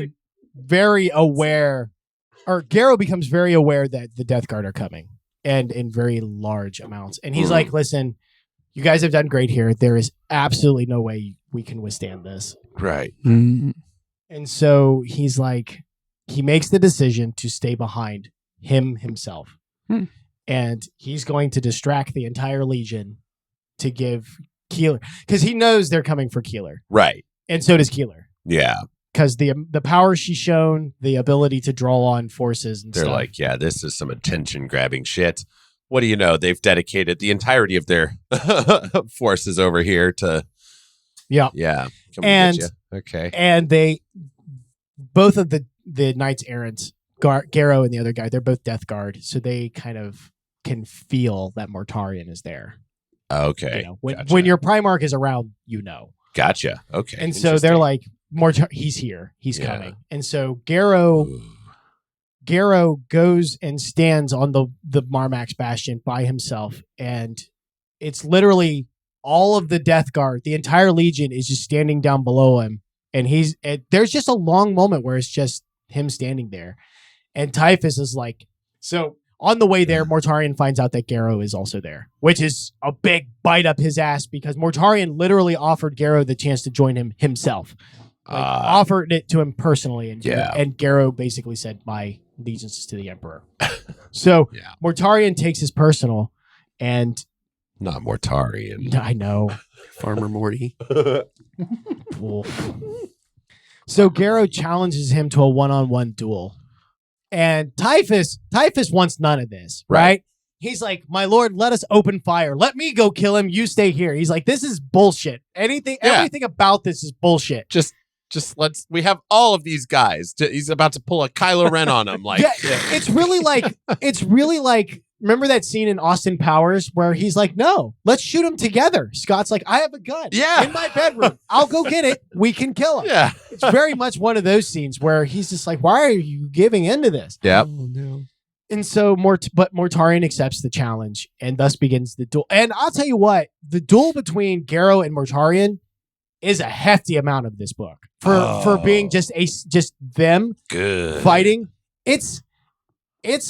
Speaker 3: very aware, or Garro becomes very aware that the Death Guard are coming, and in very large amounts. And he's like, listen, you guys have done great here. There is absolutely no way we can withstand this.
Speaker 4: Right.
Speaker 2: Mm-hmm.
Speaker 3: And so he's like, he makes the decision to stay behind himself. And he's going to distract the entire Legion to give Keeler, because he knows they're coming for Keeler.
Speaker 4: Right.
Speaker 3: And so does Keeler.
Speaker 4: Yeah.
Speaker 3: Because the power she's shown, the ability to draw on forces and
Speaker 4: They're
Speaker 3: stuff.
Speaker 4: like, yeah, this is some attention grabbing shit. what do you know? They've dedicated the entirety of their forces over here to.
Speaker 3: Yeah.
Speaker 4: Come
Speaker 3: and
Speaker 4: get you. Okay.
Speaker 3: And they, both of the knights errant, Garro and the other guy, they're both Death Guard, so they kind of can feel that Mortarion is there.
Speaker 4: Okay.
Speaker 3: When your Primarch is around,
Speaker 4: Gotcha. Okay.
Speaker 3: And so they're like, he's here. He's coming. And so Garro goes and stands on the Marmax Bastion by himself. And it's literally all of the Death Guard, the entire Legion is just standing down below him. And there's just a long moment where it's just him standing there. And Typhus is like, so on the way there, Mortarion finds out that Garro is also there, which is a big bite up his ass because Mortarion literally offered Garro the chance to join him himself. Offered it to him personally. And Garro basically said, my allegiance is to the Emperor. So Mortarion takes his personal and...
Speaker 4: Not Mortarion.
Speaker 3: I know.
Speaker 2: Farmer Morty.
Speaker 3: So Garro challenges him to a one-on-one duel. And Typhus wants none of this, right? He's like, my lord, let us open fire. Let me go kill him. You stay here. He's like, this is bullshit. Everything about this is bullshit.
Speaker 4: Just we have all of these guys. He's about to pull a Kylo Ren on him. Like,
Speaker 3: it's really like, remember that scene in Austin Powers where he's like, no, let's shoot him together. Scott's like, I have a gun in my bedroom. I'll go get it. We can kill him.
Speaker 4: Yeah.
Speaker 3: It's very much one of those scenes where he's just like, why are you giving into this?
Speaker 4: Yeah.
Speaker 2: Oh, no.
Speaker 3: And so Mortarion accepts the challenge and thus begins the duel. And I'll tell you what, the duel between Garro and Mortarion is a hefty amount of this book for being just them fighting. It's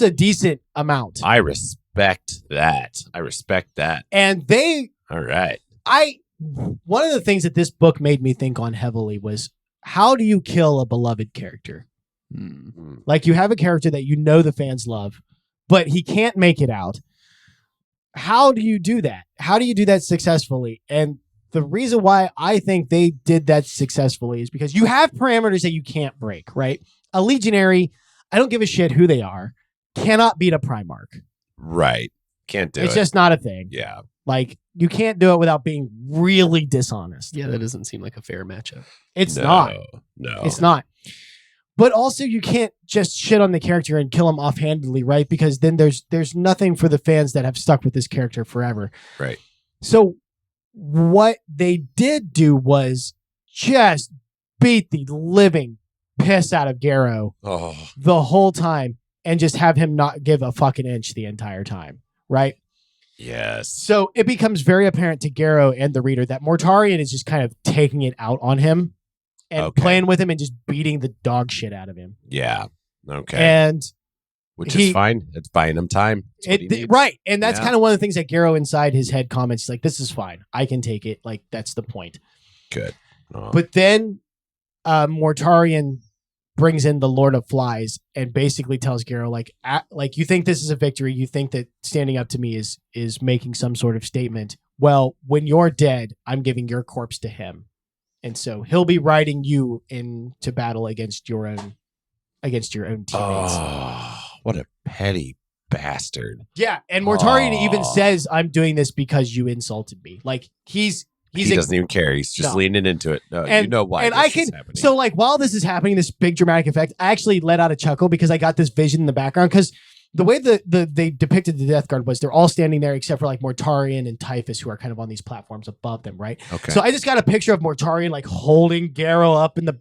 Speaker 3: a decent amount.
Speaker 4: I respect that.
Speaker 3: And
Speaker 4: all right.
Speaker 3: One of the things that this book made me think on heavily was, how do you kill a beloved character?
Speaker 4: Mm-hmm.
Speaker 3: Like, you have a character that the fans love, but he can't make it out. How do you do that? How do you do that successfully? And the reason why I think they did that successfully is because you have parameters that you can't break, right? A legionary, I don't give a shit who they are, cannot beat a Primarch.
Speaker 4: Right. Can't do it.
Speaker 3: It's just not a thing.
Speaker 4: Yeah.
Speaker 3: Like, you can't do it without being really dishonest.
Speaker 2: Yeah, that doesn't seem like a fair matchup.
Speaker 3: It's not.
Speaker 4: No.
Speaker 3: It's not. But also, you can't just shit on the character and kill him offhandedly, right? Because then there's nothing for the fans that have stuck with this character forever.
Speaker 4: Right.
Speaker 3: So what they did do was just beat the living piss out of Garro the whole time and just have him not give a fucking inch the entire time, right?
Speaker 4: Yes.
Speaker 3: So it becomes very apparent to Garro and the reader that Mortarion is just kind of taking it out on him and playing with him and just beating the dog shit out of him.
Speaker 4: Yeah. Okay.
Speaker 3: And
Speaker 4: which is fine. It's buying him time.
Speaker 3: Right. And that's kind of one of the things that Garro inside his head comments. He's like, this is fine. I can take it. Like, that's the point.
Speaker 4: Good.
Speaker 3: But then Mortarion brings in the Lord of Flies and basically tells Garro, like, you think this is a victory. You think that standing up to me is making some sort of statement. Well, when you're dead, I'm giving your corpse to him. And so he'll be riding you into battle against your own teammates.
Speaker 4: Oh, what a petty bastard.
Speaker 3: Yeah, and Mortarion even says, I'm doing this because you insulted me. Like, he doesn't
Speaker 4: even care. He's just leaning into it. No,
Speaker 3: and,
Speaker 4: you know why
Speaker 3: and
Speaker 4: this is happening.
Speaker 3: So, like, while this is happening, this big dramatic effect, I actually let out a chuckle because I got this vision in the background. Because the way they depicted the Death Guard was they're all standing there except for, like, Mortarion and Typhus, who are kind of on these platforms above them, right?
Speaker 4: Okay.
Speaker 3: So I just got a picture of Mortarion, like, holding Garro up in the,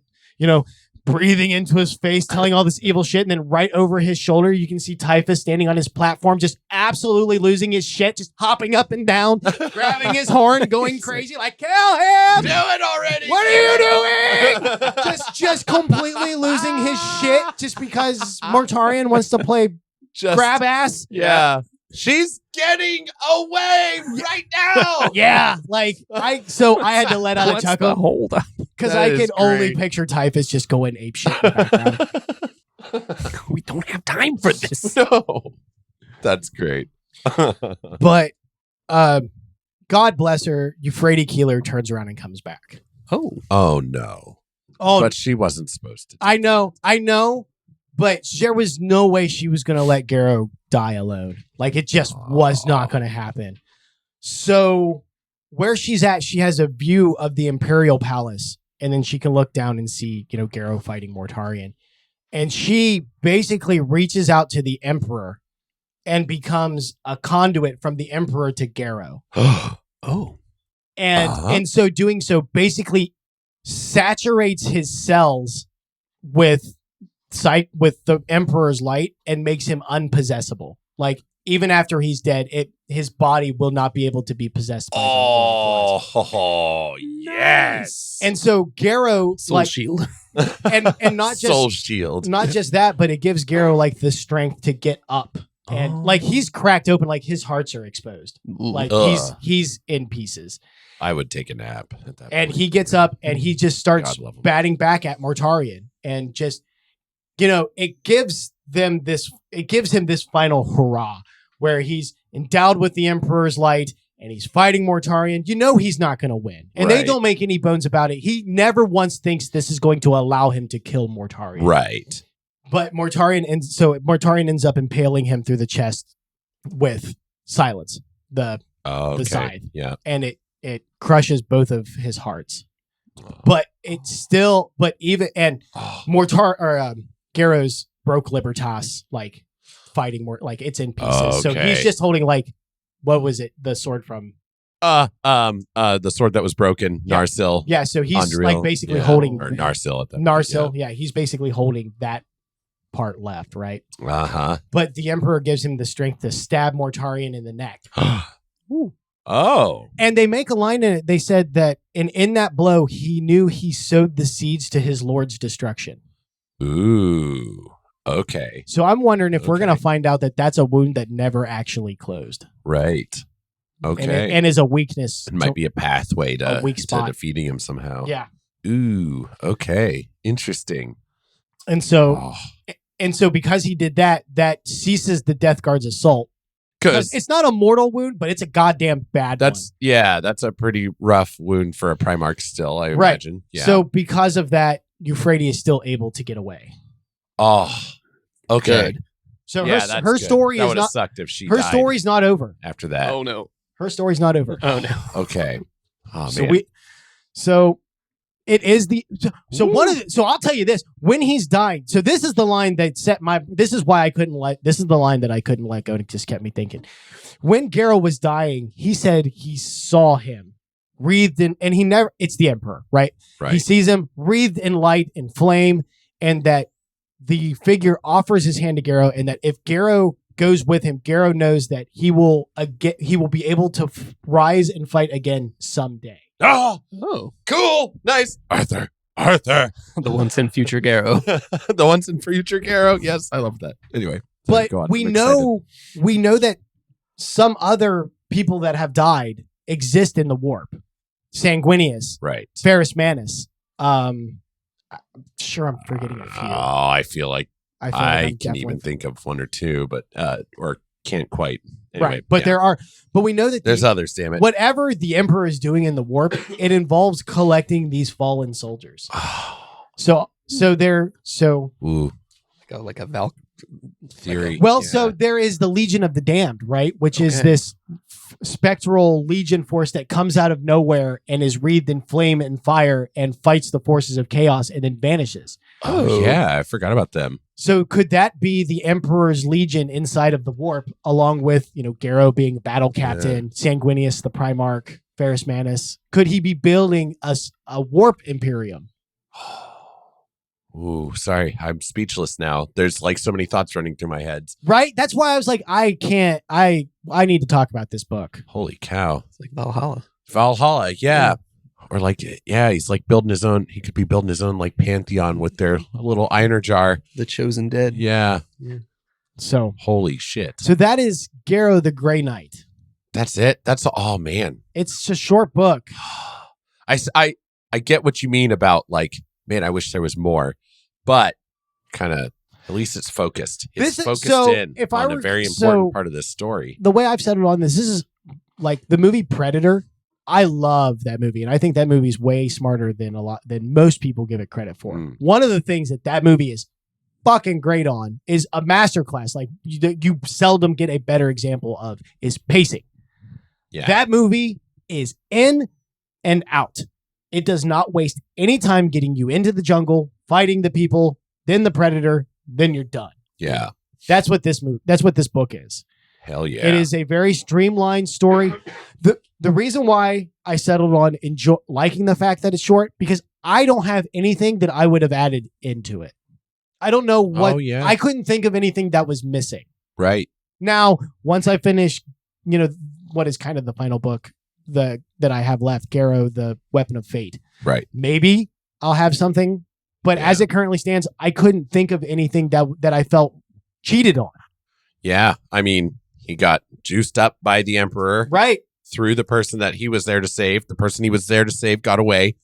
Speaker 3: breathing into his face, telling all this evil shit. And then right over his shoulder, you can see Typhus standing on his platform, just absolutely losing his shit, just hopping up and down, grabbing his horn, going crazy, like, kill him!
Speaker 4: Do it already!
Speaker 3: What are you doing? just completely losing his shit just because Mortarion wants to play grab ass.
Speaker 4: Yeah. She's getting away right now.
Speaker 3: Yeah, like I had to let out a chuckle.
Speaker 2: Hold up,
Speaker 3: because I could only picture Typhus just going ape shit in the background.
Speaker 2: We don't have time for this.
Speaker 4: No, that's great.
Speaker 3: But God bless her, Euphrates Keeler turns around and comes back.
Speaker 4: Oh no!
Speaker 3: Oh,
Speaker 4: but she wasn't supposed to.
Speaker 3: I know, But there was no way she was going to let Garro die alone. Like, it just was not going to happen. So where she's at, she has a view of the Imperial Palace, and then she can look down and see, Garro fighting Mortarion. And she basically reaches out to the Emperor and becomes a conduit from the Emperor to Garro.
Speaker 2: Oh.
Speaker 3: And so doing so basically saturates his cells with the Emperor's light and makes him unpossessable. Like, even after he's dead, his body will not be able to be possessed by
Speaker 4: Oh, yes.
Speaker 3: And so Garro,
Speaker 2: Soul Shield.
Speaker 3: and not just
Speaker 4: Soul Shield.
Speaker 3: Not just that, but it gives Garro like the strength to get up. And like, he's cracked open, like his hearts are exposed. Like he's in pieces.
Speaker 4: I would take a nap at that
Speaker 3: And
Speaker 4: point.
Speaker 3: he gets up and he just starts batting back at Mortarion, and just, it gives him this final hurrah where he's endowed with the Emperor's light and he's fighting Mortarion. He's not going to win. And they don't make any bones about it. He never once thinks this is going to allow him to kill Mortarion.
Speaker 4: Right.
Speaker 3: But Mortarion ends up impaling him through the chest with Silence, the scythe.
Speaker 4: Yeah.
Speaker 3: And it crushes both of his hearts. But it's still, Garro's broke Libertas, like fighting more, like it's in pieces. So he's just holding what was it? The sword from
Speaker 4: the sword that was broken,
Speaker 3: yeah.
Speaker 4: Narsil.
Speaker 3: Yeah, so he's
Speaker 4: Anduril,
Speaker 3: like basically holding
Speaker 4: or Narsil at that
Speaker 3: Narsil,
Speaker 4: point,
Speaker 3: yeah, he's basically holding that part left, right?
Speaker 4: But
Speaker 3: the Emperor gives him the strength to stab Mortarion in the neck.
Speaker 4: Oh.
Speaker 3: And they make a line in it. They said that in that blow, he knew he sowed the seeds to his lord's destruction.
Speaker 4: Ooh. Okay.
Speaker 3: So I'm wondering if we're going to find out that that's a wound that never actually closed.
Speaker 4: Right. Okay.
Speaker 3: And is a weakness.
Speaker 4: It might be a pathway to
Speaker 3: weak spot.
Speaker 4: to defeating him somehow.
Speaker 3: Yeah.
Speaker 4: Ooh. Okay. Interesting.
Speaker 3: And so, because he did that, that ceases the Death Guard's assault. Because it's not a mortal wound, but it's a goddamn bad one.
Speaker 4: That's a pretty rough wound for a Primarch still, I imagine. Yeah.
Speaker 3: So because of that, Euphrates is still able to get away.
Speaker 4: Oh, okay.
Speaker 3: Good. So her story is not
Speaker 4: sucked if she
Speaker 3: her
Speaker 4: died
Speaker 3: story's not over
Speaker 4: after that.
Speaker 2: Oh no.
Speaker 3: Her story's not over.
Speaker 2: Oh no.
Speaker 4: Okay. Oh
Speaker 3: so
Speaker 4: man.
Speaker 3: It is so I'll tell you this, when he's dying, so this is the line that this is the line that I couldn't let go, and it just kept me thinking. When Garro was dying, he said he saw him wreathed in, and it's the Emperor, right? He sees him wreathed in light and flame, and that the figure offers his hand to Garro, and that if Garro goes with him, Garro knows that he will be able to rise and fight again someday.
Speaker 4: Oh, cool. Nice. Arthur.
Speaker 2: The once in future Garro.
Speaker 4: The once in future Garro. Yes, I love that. Anyway.
Speaker 3: But we know that some other people that have died exist in the warp. Sanguinius.
Speaker 4: Right.
Speaker 3: Ferrus Manus. I'm sure I'm forgetting a few.
Speaker 4: Oh, I feel like I can
Speaker 3: definitely
Speaker 4: even think of one or two, but or can't quite. Anyway,
Speaker 3: right. But but we know that
Speaker 4: there's others, damn it.
Speaker 3: Whatever the Emperor is doing in the warp, it involves collecting these fallen soldiers.
Speaker 4: Ooh.
Speaker 2: Like a Valk
Speaker 4: theory.
Speaker 3: So there is the Legion of the Damned, right? Which is this spectral legion force that comes out of nowhere and is wreathed in flame and fire and fights the forces of chaos and then vanishes.
Speaker 4: Oh yeah, I forgot about them.
Speaker 3: So could that be the Emperor's Legion inside of the warp, along with, Garro being battle captain, Sanguinius the Primarch, Ferrus Manus? Could he be building a warp imperium?
Speaker 4: Ooh, sorry. I'm speechless now. There's like so many thoughts running through my head.
Speaker 3: Right? That's why I was like, I need to talk about this book.
Speaker 4: Holy cow.
Speaker 2: It's like Valhalla.
Speaker 4: Valhalla, yeah. Or like, he's like building his own. He could be building his own like pantheon with their little iron jar.
Speaker 2: The Chosen Dead.
Speaker 4: Yeah.
Speaker 3: So
Speaker 4: holy shit.
Speaker 3: So that is Garro the Grey Knight.
Speaker 4: That's it. Oh man.
Speaker 3: It's a short book.
Speaker 4: I get what you mean about like, man, I wish there was more, but kind of at least it's focused. It's focused on a very important part of this story.
Speaker 3: The way I've settled on this is like the movie Predator. I love that movie, and I think that movie is way smarter than most people give it credit for. One of the things that movie is fucking great on is a masterclass. Like you seldom get a better example of is pacing.
Speaker 4: Yeah.
Speaker 3: That movie is in and out. It does not waste any time getting you into the jungle, fighting the people, then the predator, then you're done.
Speaker 4: Yeah.
Speaker 3: That's what this book is.
Speaker 4: Hell yeah.
Speaker 3: It is a very streamlined story. The reason why I settled on liking the fact that it's short, because I don't have anything that I would have added into it. I don't know what. I couldn't think of anything that was missing.
Speaker 4: Right.
Speaker 3: Now, once I finish, what is kind of the final book that I have left, Garro, the Weapon of Fate.
Speaker 4: Right.
Speaker 3: Maybe I'll have something, but as it currently stands, I couldn't think of anything that I felt cheated on. Yeah.
Speaker 4: I mean, he got juiced up by the Emperor.
Speaker 3: Right.
Speaker 4: Through the person that he was there to save. The person he was there to save got away.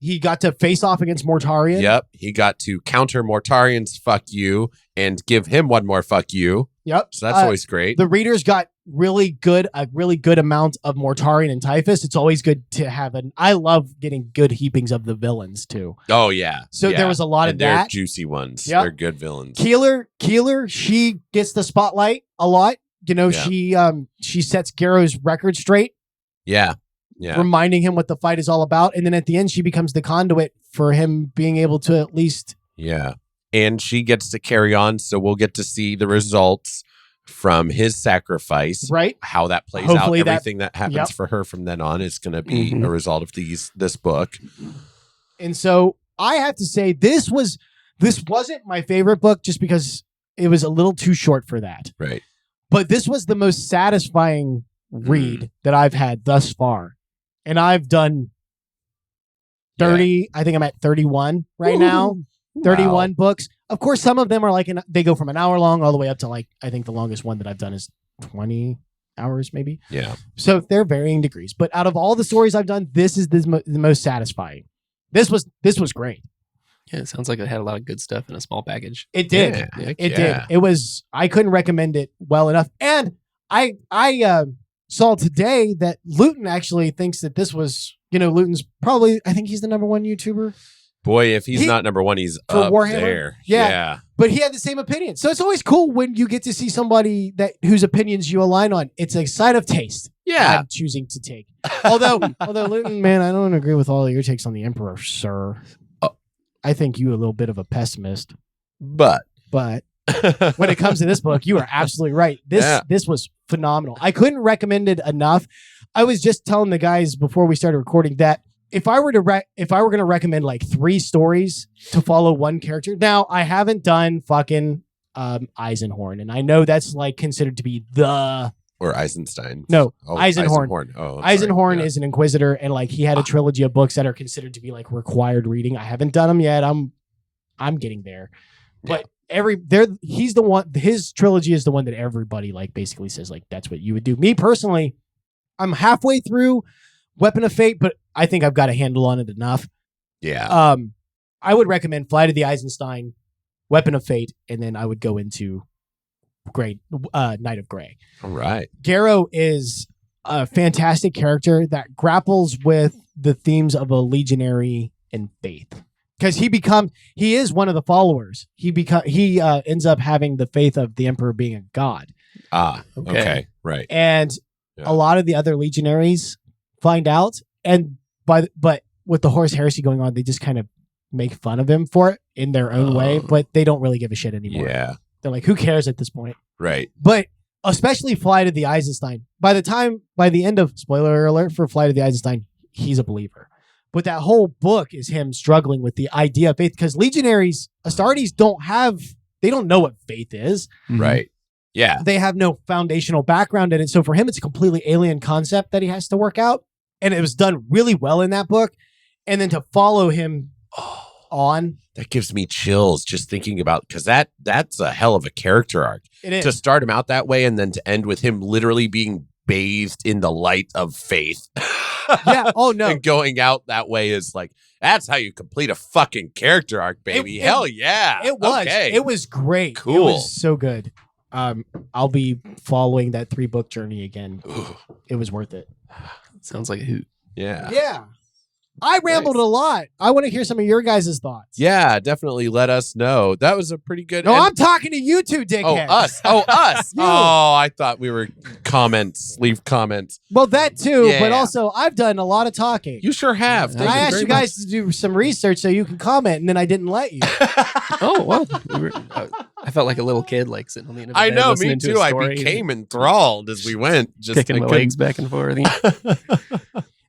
Speaker 3: He got to face off against Mortarion.
Speaker 4: Yep. He got to counter Mortarion's fuck you and give him one more fuck you.
Speaker 3: Yep.
Speaker 4: So that's always great.
Speaker 3: The readers got a really good amount of Mortarion and Typhus. It's always good to have I love getting good heapings of the villains too.
Speaker 4: Oh yeah.
Speaker 3: So there was a lot of
Speaker 4: they're
Speaker 3: that.
Speaker 4: Juicy ones.
Speaker 3: Yep.
Speaker 4: They're good villains.
Speaker 3: Keeler, she gets the spotlight a lot. She sets Garro's record straight.
Speaker 4: Yeah. Yeah.
Speaker 3: Reminding him what the fight is all about. And then at the end, she becomes the conduit for him being able to at least.
Speaker 4: Yeah. And she gets to carry on. So we'll get to see the results from his sacrifice.
Speaker 3: Right.
Speaker 4: How that plays
Speaker 3: Hopefully
Speaker 4: out. Everything that happens for her from then on is going to be a result of this book.
Speaker 3: And so I have to say this wasn't my favorite book just because it was a little too short for that.
Speaker 4: Right.
Speaker 3: But this was the most satisfying read that I've had thus far. And I've done 30, I think I'm at 31 right now. 31 books. Of course, some of them are they go from an hour long all the way up to I think the longest one that I've done is 20 hours maybe.
Speaker 4: Yeah.
Speaker 3: So they're varying degrees. But out of all the stories I've done, this is the most satisfying. This was great.
Speaker 2: Yeah, it sounds like it had a lot of good stuff in a small package.
Speaker 3: It did.
Speaker 2: Yeah.
Speaker 3: It did. I couldn't recommend it well enough. And I saw today that Luton actually thinks that this was, Luton's probably, I think he's the number one YouTuber.
Speaker 4: Boy, if he's not number one, he's up
Speaker 3: Warhammer.
Speaker 4: there.
Speaker 3: Yeah. But he had the same opinion. So it's always cool when you get to see somebody whose opinions you align on. It's a side of taste.
Speaker 4: Yeah.
Speaker 3: I'm choosing to take. Although Luton, man, I don't agree with all of your takes on the Emperor, sir. I think you a little bit of a pessimist.
Speaker 4: But
Speaker 3: when it comes to this book, you are absolutely right. This was phenomenal. I couldn't recommend it enough. I was just telling the guys before we started recording that if I were going to recommend 3 stories to follow one character. Now, I haven't done fucking Eisenhorn, and I know that's considered to be
Speaker 4: or Eisenstein.
Speaker 3: No, Eisenhorn.
Speaker 4: Oh,
Speaker 3: Eisenhorn is an Inquisitor, and he had a trilogy of books that are considered to be required reading. I haven't done them yet. I'm getting there, but he's the one. His trilogy is the one that everybody basically says that's what you would do. Me personally, I'm halfway through Weapon of Fate, but I think I've got a handle on it enough.
Speaker 4: Yeah.
Speaker 3: I would recommend Flight of the Eisenstein, Weapon of Fate, and then I would go into Night of Grey.
Speaker 4: All right.
Speaker 3: Garro is a fantastic character that grapples with the themes of a legionary and faith. Because he is one of the followers. He ends up having the faith of the Emperor being a god.
Speaker 4: Okay. Right.
Speaker 3: And a lot of the other legionaries find out, but with the Horus Heresy going on, they just kind of make fun of him for it in their own way, but they don't really give a shit anymore.
Speaker 4: Yeah.
Speaker 3: They're like, who cares at this point?
Speaker 4: Right.
Speaker 3: But especially Flight of the Eisenstein. By the end of, spoiler alert for Flight of the Eisenstein, he's a believer. But that whole book is him struggling with the idea of faith, because legionaries, Astartes they don't know what faith is.
Speaker 4: Right. Yeah.
Speaker 3: They have no foundational background in it. So for him, it's a completely alien concept that he has to work out. And it was done really well in that book. And then to follow him on.
Speaker 4: That gives me chills just thinking about, because that's a hell of a character arc.
Speaker 3: It is.
Speaker 4: To start him out that way and then to end with him literally being bathed in the light of faith.
Speaker 3: Yeah. Oh, no.
Speaker 4: And going out that way is that's how you complete a fucking character arc, baby. Hell yeah.
Speaker 3: It was.
Speaker 4: Okay.
Speaker 3: It was great.
Speaker 4: Cool.
Speaker 3: It was so good. I'll be following that 3-book journey again. It was worth it.
Speaker 2: Sounds like a hoot.
Speaker 4: Yeah.
Speaker 3: Yeah. I rambled a lot. I want to hear some of your guys' thoughts.
Speaker 4: Yeah, definitely let us know. That was a pretty good.
Speaker 3: No, I'm talking to you two, dickheads.
Speaker 4: Us. Us. Oh, I thought we were leave comments.
Speaker 3: Well, that too, but also I've done a lot of talking.
Speaker 4: You sure have.
Speaker 3: And I asked you guys to do some research so you can comment, and then I didn't let you.
Speaker 2: Oh, well. I felt like a little kid, like sitting on the end of the bed.
Speaker 4: I know, me
Speaker 2: to
Speaker 4: too. I became enthralled as we went. Just
Speaker 2: kicking my legs back and forth.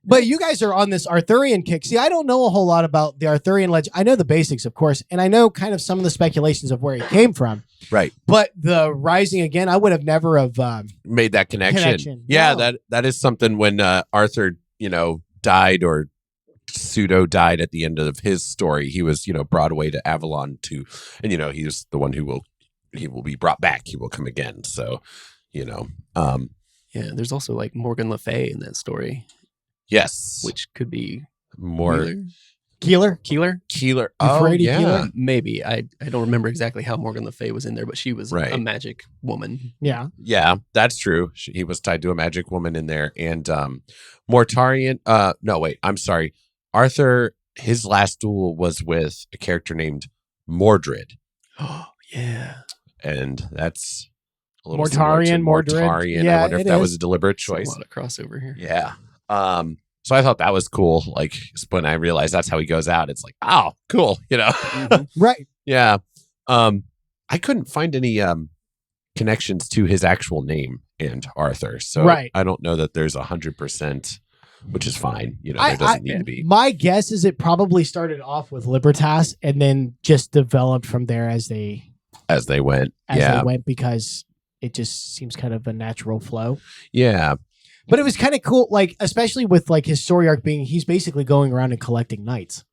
Speaker 3: But you guys are on this Arthurian kick. See, I don't know a whole lot about the Arthurian legend. I know the basics, of course, and I know kind of some of the speculations of where he came from.
Speaker 4: Right.
Speaker 3: But the rising again, I would have never have
Speaker 4: made that connection. Yeah, no. that is something when Arthur, died or pseudo died at the end of his story. He was, brought away to Avalon and he's the one he will be brought back. He will come again. So, yeah,
Speaker 2: there's also like Morgan Le Fay in that story.
Speaker 4: Yes.
Speaker 2: Which could be
Speaker 4: more
Speaker 3: Keeler.
Speaker 4: Oh, yeah.
Speaker 3: Keeler?
Speaker 2: Maybe. I don't remember exactly how Morgan Le Fay was in there, but she was a magic woman.
Speaker 3: Yeah.
Speaker 4: Yeah, that's true. He was tied to a magic woman in there. And Mortarion. No, wait. I'm sorry. Arthur, his last duel was with a character named Mordred.
Speaker 2: Oh, yeah.
Speaker 4: And that's a little
Speaker 3: Mortarion.
Speaker 4: Yeah, I wonder if that was a deliberate choice.
Speaker 2: A lot of crossover here.
Speaker 4: Yeah. So I thought that was cool. Like when I realized that's how he goes out, it's like, oh, cool.
Speaker 3: Mm-hmm. Right.
Speaker 4: Yeah. I couldn't find any connections to his actual name and Arthur. So I don't know that there's 100%, which is fine. There doesn't need to be.
Speaker 3: My guess is it probably started off with Libertas and then just developed from there as they
Speaker 4: went.
Speaker 3: They went, because it just seems kind of a natural flow.
Speaker 4: Yeah.
Speaker 3: But it was kind of cool, like, especially with like his story arc being, he's basically going around and collecting knights.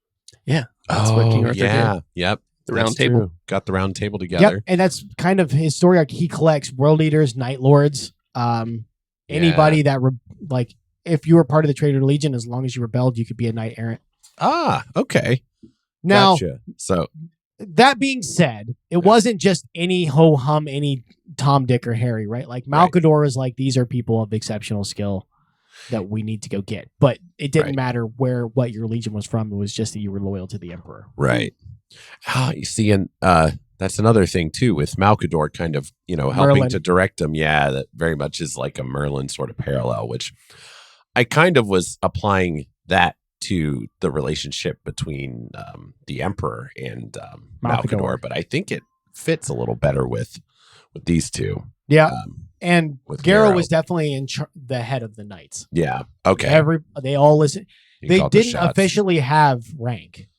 Speaker 2: Yeah. That's what King Arthur did.
Speaker 4: Yep.
Speaker 2: The round table.
Speaker 4: True. Got the round table together.
Speaker 3: Yep. And that's kind of his story arc. He collects world eaters, night lords, anybody that, if you were part of the Traitor Legion, as long as you rebelled, you could be a knight errant.
Speaker 4: Ah, okay.
Speaker 3: Now,
Speaker 4: gotcha. So
Speaker 3: that being said, it wasn't just any ho-hum, any Tom, Dick, or Harry, right? Like Malcador is like, these are people of exceptional skill that we need to go get. But it didn't matter what your legion was from. It was just that you were loyal to the Emperor.
Speaker 4: Right. You see, and that's another thing too with Malcador kind of, helping
Speaker 3: Merlin.
Speaker 4: to direct them. Yeah, that very much is like a Merlin sort of parallel, which I kind of was applying that to the relationship between the Emperor and Malcador, but I think it fits a little better with these two.
Speaker 3: Yeah. And Garro was definitely the head of the knights.
Speaker 4: Yeah. Okay.
Speaker 3: They all listen. They didn't
Speaker 4: shots.
Speaker 3: officially have rank,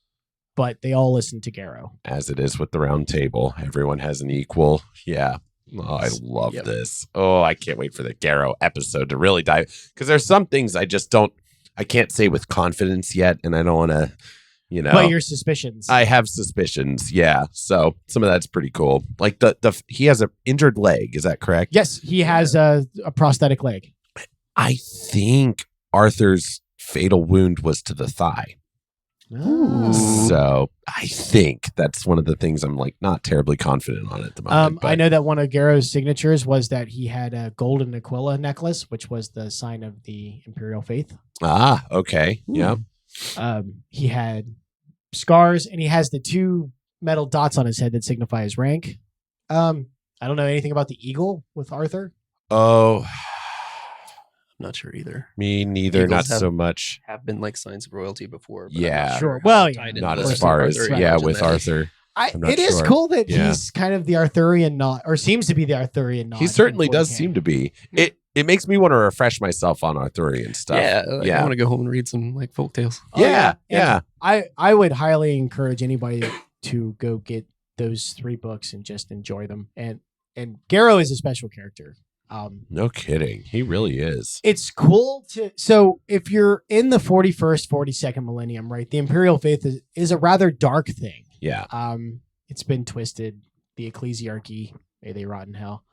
Speaker 3: but they all listened to Garro.
Speaker 4: As it is with the round table. Everyone has an equal. Yeah. Oh, I love this. Oh, I can't wait for the Garro episode to really dive, because there's some things I can't say with confidence yet, and I don't want to,
Speaker 3: But your suspicions.
Speaker 4: I have suspicions, yeah. So some of that's pretty cool. Like he has an injured leg, is that correct?
Speaker 3: Yes, he has a prosthetic leg.
Speaker 4: I think Arthur's fatal wound was to the thigh.
Speaker 3: Ooh.
Speaker 4: So I think that's one of the things I'm like not terribly confident on at the moment.
Speaker 3: I know that one of Garro's signatures was that he had a golden Aquila necklace, which was the sign of the Imperial faith.
Speaker 4: Ah, okay. Ooh. Yeah.
Speaker 3: He had scars, and he has the 2 metal dots on his head that signify his rank. I don't know anything about the eagle with Arthur.
Speaker 4: Oh,
Speaker 2: I'm not sure either.
Speaker 4: Me neither. Eagles not so much.
Speaker 2: Have been like signs of royalty before. But
Speaker 4: yeah.
Speaker 3: Sure. Well,
Speaker 4: not as far as with Arthur.
Speaker 3: It is cool that he's kind of the Arthurian knot, or seems to be the Arthurian knot.
Speaker 4: He certainly does seem to be. It makes me want to refresh myself on Arthurian stuff.
Speaker 2: Yeah. I want to go home and read some like folk tales.
Speaker 4: Yeah.
Speaker 3: I would highly encourage anybody to go get those 3 books and just enjoy them. And Garro is a special character.
Speaker 4: No kidding. He really is.
Speaker 3: It's cool so if you're in the 41st, 42nd millennium, right, the Imperial faith is a rather dark thing.
Speaker 4: Yeah.
Speaker 3: It's been twisted. The ecclesiarchy, may they rot in hell,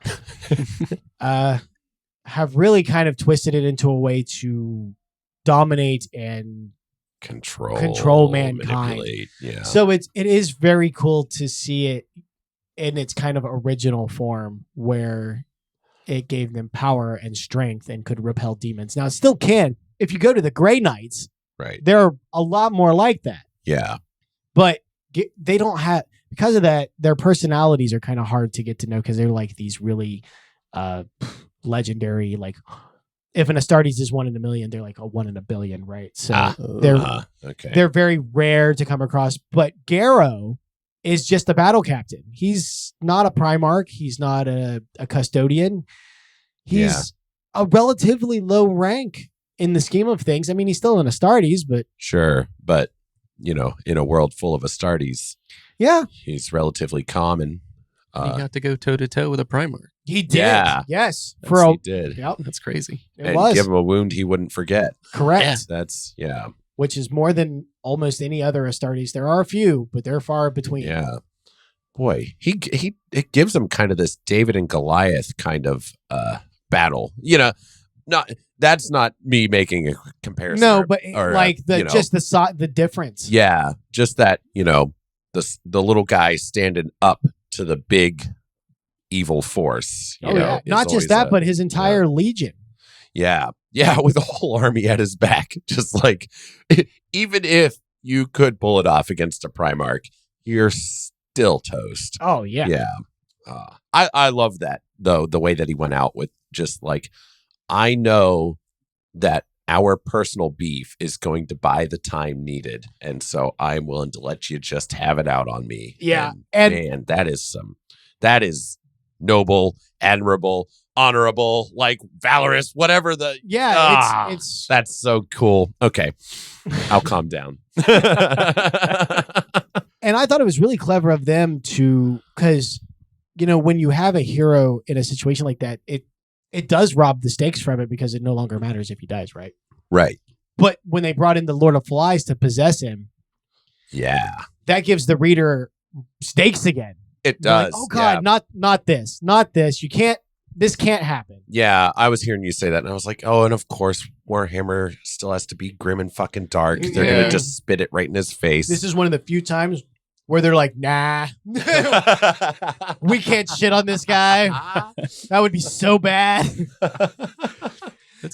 Speaker 3: have really kind of twisted it into a way to dominate and control mankind.
Speaker 4: Yeah.
Speaker 3: So it is very cool to see it in its kind of original form, where it gave them power and strength and could repel demons. Now it still can. If you go to the Grey Knights,
Speaker 4: Right.
Speaker 3: They're a lot more like that.
Speaker 4: Yeah.
Speaker 3: But they don't have, because of that, their personalities are kind of hard to get to know because they're like these really legendary, like if an Astartes is 1 in a million, they're like a 1 in a billion, right? So they're very rare to come across. But Garro is just a battle captain. He's not a Primarch. He's not a custodian. He's a relatively low rank in the scheme of things. I mean, he's still an Astartes, but
Speaker 4: sure. But in a world full of Astartes, he's relatively common.
Speaker 2: He got to go toe to toe with a Primarch.
Speaker 3: He did. Yeah. Yes.
Speaker 4: He did.
Speaker 3: Yep.
Speaker 2: That's crazy.
Speaker 3: It was.
Speaker 4: Give him a wound he wouldn't forget.
Speaker 3: Correct.
Speaker 4: That's
Speaker 3: which is more than almost any other Astartes. There are a few, but they're far between.
Speaker 4: Yeah. Boy, it gives him kind of this David and Goliath kind of battle. That's not me making a comparison.
Speaker 3: No, but just the difference.
Speaker 4: Yeah, just that the little guy standing up to the big evil force.
Speaker 3: Not just that, but his entire legion.
Speaker 4: Yeah, with a whole army at his back. Just like, even if you could pull it off against a Primarch, you're still toast.
Speaker 3: Oh yeah,
Speaker 4: yeah. I love that though, the way that he went out with just like, I know that our personal beef is going to buy the time needed, and so I'm willing to let you just have it out on me.
Speaker 3: Yeah,
Speaker 4: and man, that is noble, admirable, honorable, like valorous, whatever the it's that's so cool. Okay, I'll calm down.
Speaker 3: And I thought it was really clever of them because when you have a hero in a situation like that, it does rob the stakes from it because it no longer matters if he dies, right?
Speaker 4: Right.
Speaker 3: But when they brought in the Lord of Flies to possess him, that gives the reader stakes again.
Speaker 4: It does.
Speaker 3: Like, oh God, not this. This can't happen.
Speaker 4: Yeah, I was hearing you say that, and I was like, oh, and of course, Warhammer still has to be grim and fucking dark. They're gonna just spit it right in his face.
Speaker 3: This is one of the few times where they're like, nah, we can't shit on this guy. That would be so bad.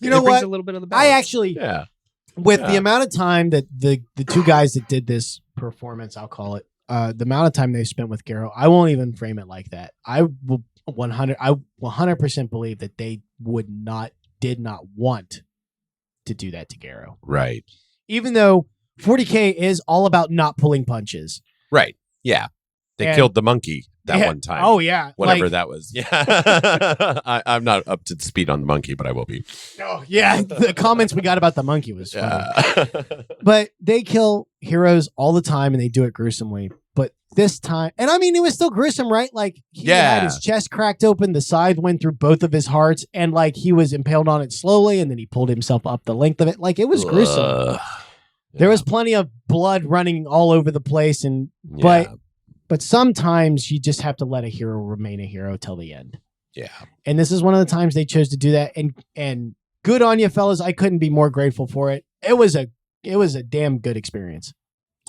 Speaker 3: You know what?
Speaker 2: A little bit of the
Speaker 3: balance. I actually, with the amount of time that the two guys that did this performance, I'll call it, the amount of time they spent with Garro, I won't even frame it like that. I will 100% believe that they did not want to do that to Garro.
Speaker 4: Right.
Speaker 3: Even though 40K is all about not pulling punches.
Speaker 4: Right. Yeah. They killed the monkey that one time.
Speaker 3: Oh, yeah.
Speaker 4: Whatever that was. Yeah. I'm not up to speed on the monkey, but I will be.
Speaker 3: Oh, yeah. The comments we got about the monkey was funny. But they kill heroes all the time and they do it gruesomely. But this time, and I mean, it was still gruesome, right? Like, he had his chest cracked open, the scythe went through both of his hearts, and like he was impaled on it slowly, and then he pulled himself up the length of it. Like, it was gruesome. There was plenty of blood running all over the place, but sometimes you just have to let a hero remain a hero till the end.
Speaker 4: Yeah. And
Speaker 3: this is one of the times they chose to do that. And good on you, fellas. I couldn't be more grateful for it. It was a damn good experience.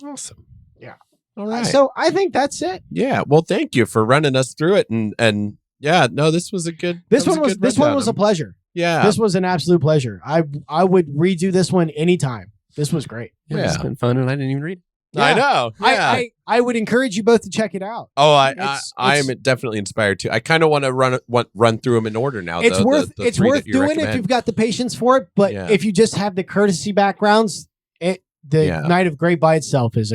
Speaker 4: Awesome.
Speaker 3: Yeah.
Speaker 4: All right.
Speaker 3: So I think that's it.
Speaker 4: Yeah. Well, thank you for running us through it. And this was a good. This one
Speaker 3: was a pleasure.
Speaker 4: Yeah.
Speaker 3: This was an absolute pleasure. I would redo this one anytime. This was great.
Speaker 2: Yeah. It's been fun, and I didn't even read it.
Speaker 4: Yeah. I know. Yeah.
Speaker 3: I would encourage you both to check it out.
Speaker 4: Oh, I am definitely inspired to. I kind of want to run through them in order now.
Speaker 3: It's worth doing if you've got the patience for it. But if you just have the courtesy backgrounds, the Knight of Grey by itself is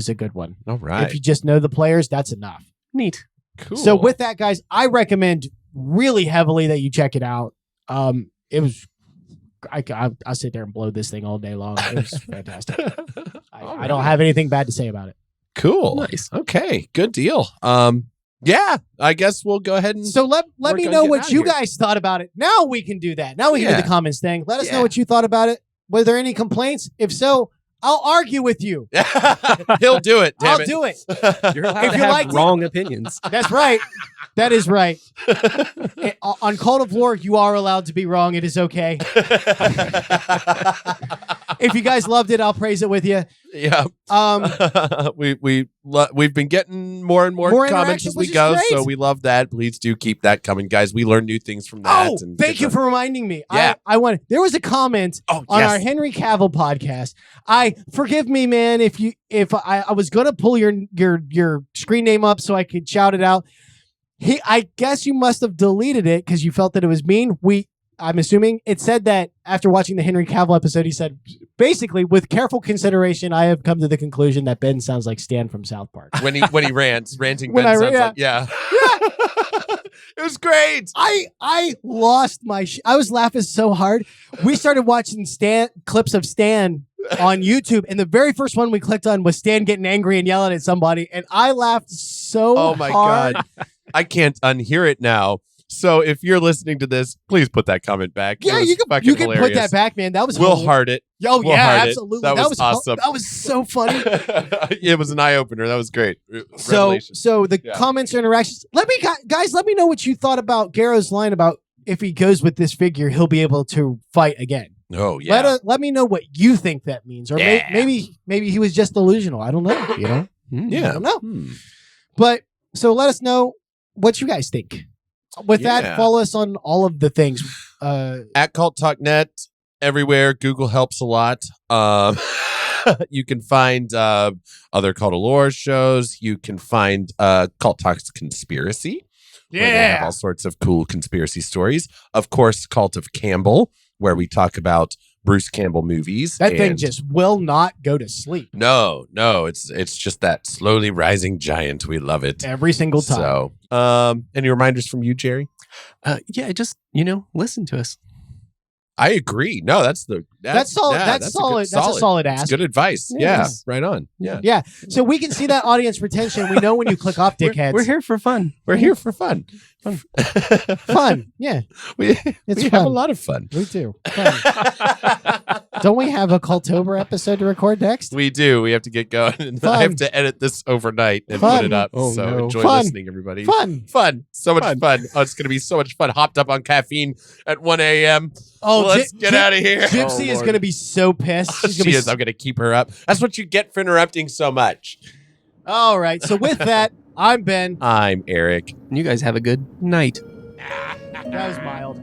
Speaker 3: a good one.
Speaker 4: All right.
Speaker 3: If you just know the players, that's enough.
Speaker 2: Neat.
Speaker 4: Cool.
Speaker 3: So with that, guys, I recommend really heavily that you check it out. It was. I'll sit there and blow this thing all day long. It was fantastic. I don't have anything bad to say about it.
Speaker 4: Cool.
Speaker 2: Nice.
Speaker 4: Okay. Good deal. Yeah, I guess we'll go ahead and.
Speaker 3: So let me know what you guys thought about it. Now we can do that. Now we can do the comments thing. Let us know what you thought about it. Were there any complaints? If so, I'll argue with you.
Speaker 4: He'll do it. Damn
Speaker 3: I'll do it.
Speaker 2: You're allowed to have wrong opinions.
Speaker 3: That's right. That is right. On Cult of War, you are allowed to be wrong. It is okay. If you guys loved it, I'll praise it with you.
Speaker 4: Yeah. We've been getting more and more comments as we go, so we love that. Please do keep that coming, guys. We learn new things from that.
Speaker 3: Oh, thank you for reminding me.
Speaker 4: Yeah.
Speaker 3: There was a comment on our Henry Cavill podcast. Forgive me, man, if I was gonna pull your screen name up so I could shout it out. I guess you must have deleted it because you felt that it was mean. I'm assuming it said that after watching the Henry Cavill episode, he said, basically, with careful consideration, I have come to the conclusion that Ben sounds like Stan from South Park.
Speaker 4: When he ranting Ben sounds like, yeah. It was great.
Speaker 3: I lost my I was laughing so hard. We started watching clips of Stan on YouTube, and the very first one we clicked on was Stan getting angry and yelling at somebody, and I laughed so hard.
Speaker 4: Oh my God. I can't unhear it now. So if you're listening to this, please put that comment back.
Speaker 3: Yeah, you can put that back, man. That was
Speaker 4: We'll heart it.
Speaker 3: Oh,
Speaker 4: we'll
Speaker 3: yeah, absolutely.
Speaker 4: That was awesome.
Speaker 3: That was so funny.
Speaker 4: It was an eye opener. That was great.
Speaker 3: So the comments or interactions. Let me know what you thought about Garro's line about if he goes with this figure, he'll be able to fight again.
Speaker 4: Oh yeah.
Speaker 3: Let me know what you think that means, or maybe he was just delusional. I don't know. You know.
Speaker 4: Yeah.
Speaker 3: I don't know. But so let us know what you guys think. With that, follow us on all of the things.
Speaker 4: At Cult Talk Net, everywhere. Google helps a lot. You can find other Cult of Lore shows. You can find Cult Talk's Conspiracy.
Speaker 3: Yeah.
Speaker 4: Where they have all sorts of cool conspiracy stories. Of course, Cult of Campbell, where we talk about Bruce Campbell movies.
Speaker 3: That thing just will not go to sleep.
Speaker 4: No, it's just that slowly rising giant. We love it
Speaker 3: every single time.
Speaker 4: So, any reminders from you, Jerry?
Speaker 2: Yeah, just listen to us.
Speaker 4: I agree. No, that's solid.
Speaker 3: That's a solid ask.
Speaker 4: That's good advice. Yeah, right on.
Speaker 3: Yeah. So we can see that audience retention. We know when you click off, dickheads.
Speaker 2: We're here for fun.
Speaker 4: We're here for fun.
Speaker 3: Fun. Yeah.
Speaker 4: We have a lot of fun.
Speaker 3: We do. Don't we have a Cultober episode to record next?
Speaker 4: We do. We have to get going. And I have to edit this overnight and put it up.
Speaker 3: Oh,
Speaker 4: so
Speaker 3: no.
Speaker 4: Enjoy listening, everybody.
Speaker 3: Fun.
Speaker 4: So much fun. Oh, it's going to be so much fun. Hopped up on caffeine at 1 a.m.
Speaker 3: Oh,
Speaker 4: let's get out of here.
Speaker 3: Gypsy is going to be so pissed.
Speaker 4: She is. I'm going to keep her up. That's what you get for interrupting so much.
Speaker 3: All right. So with that, I'm Ben.
Speaker 4: I'm Eric.
Speaker 2: And you guys have a good night.
Speaker 3: That was mild.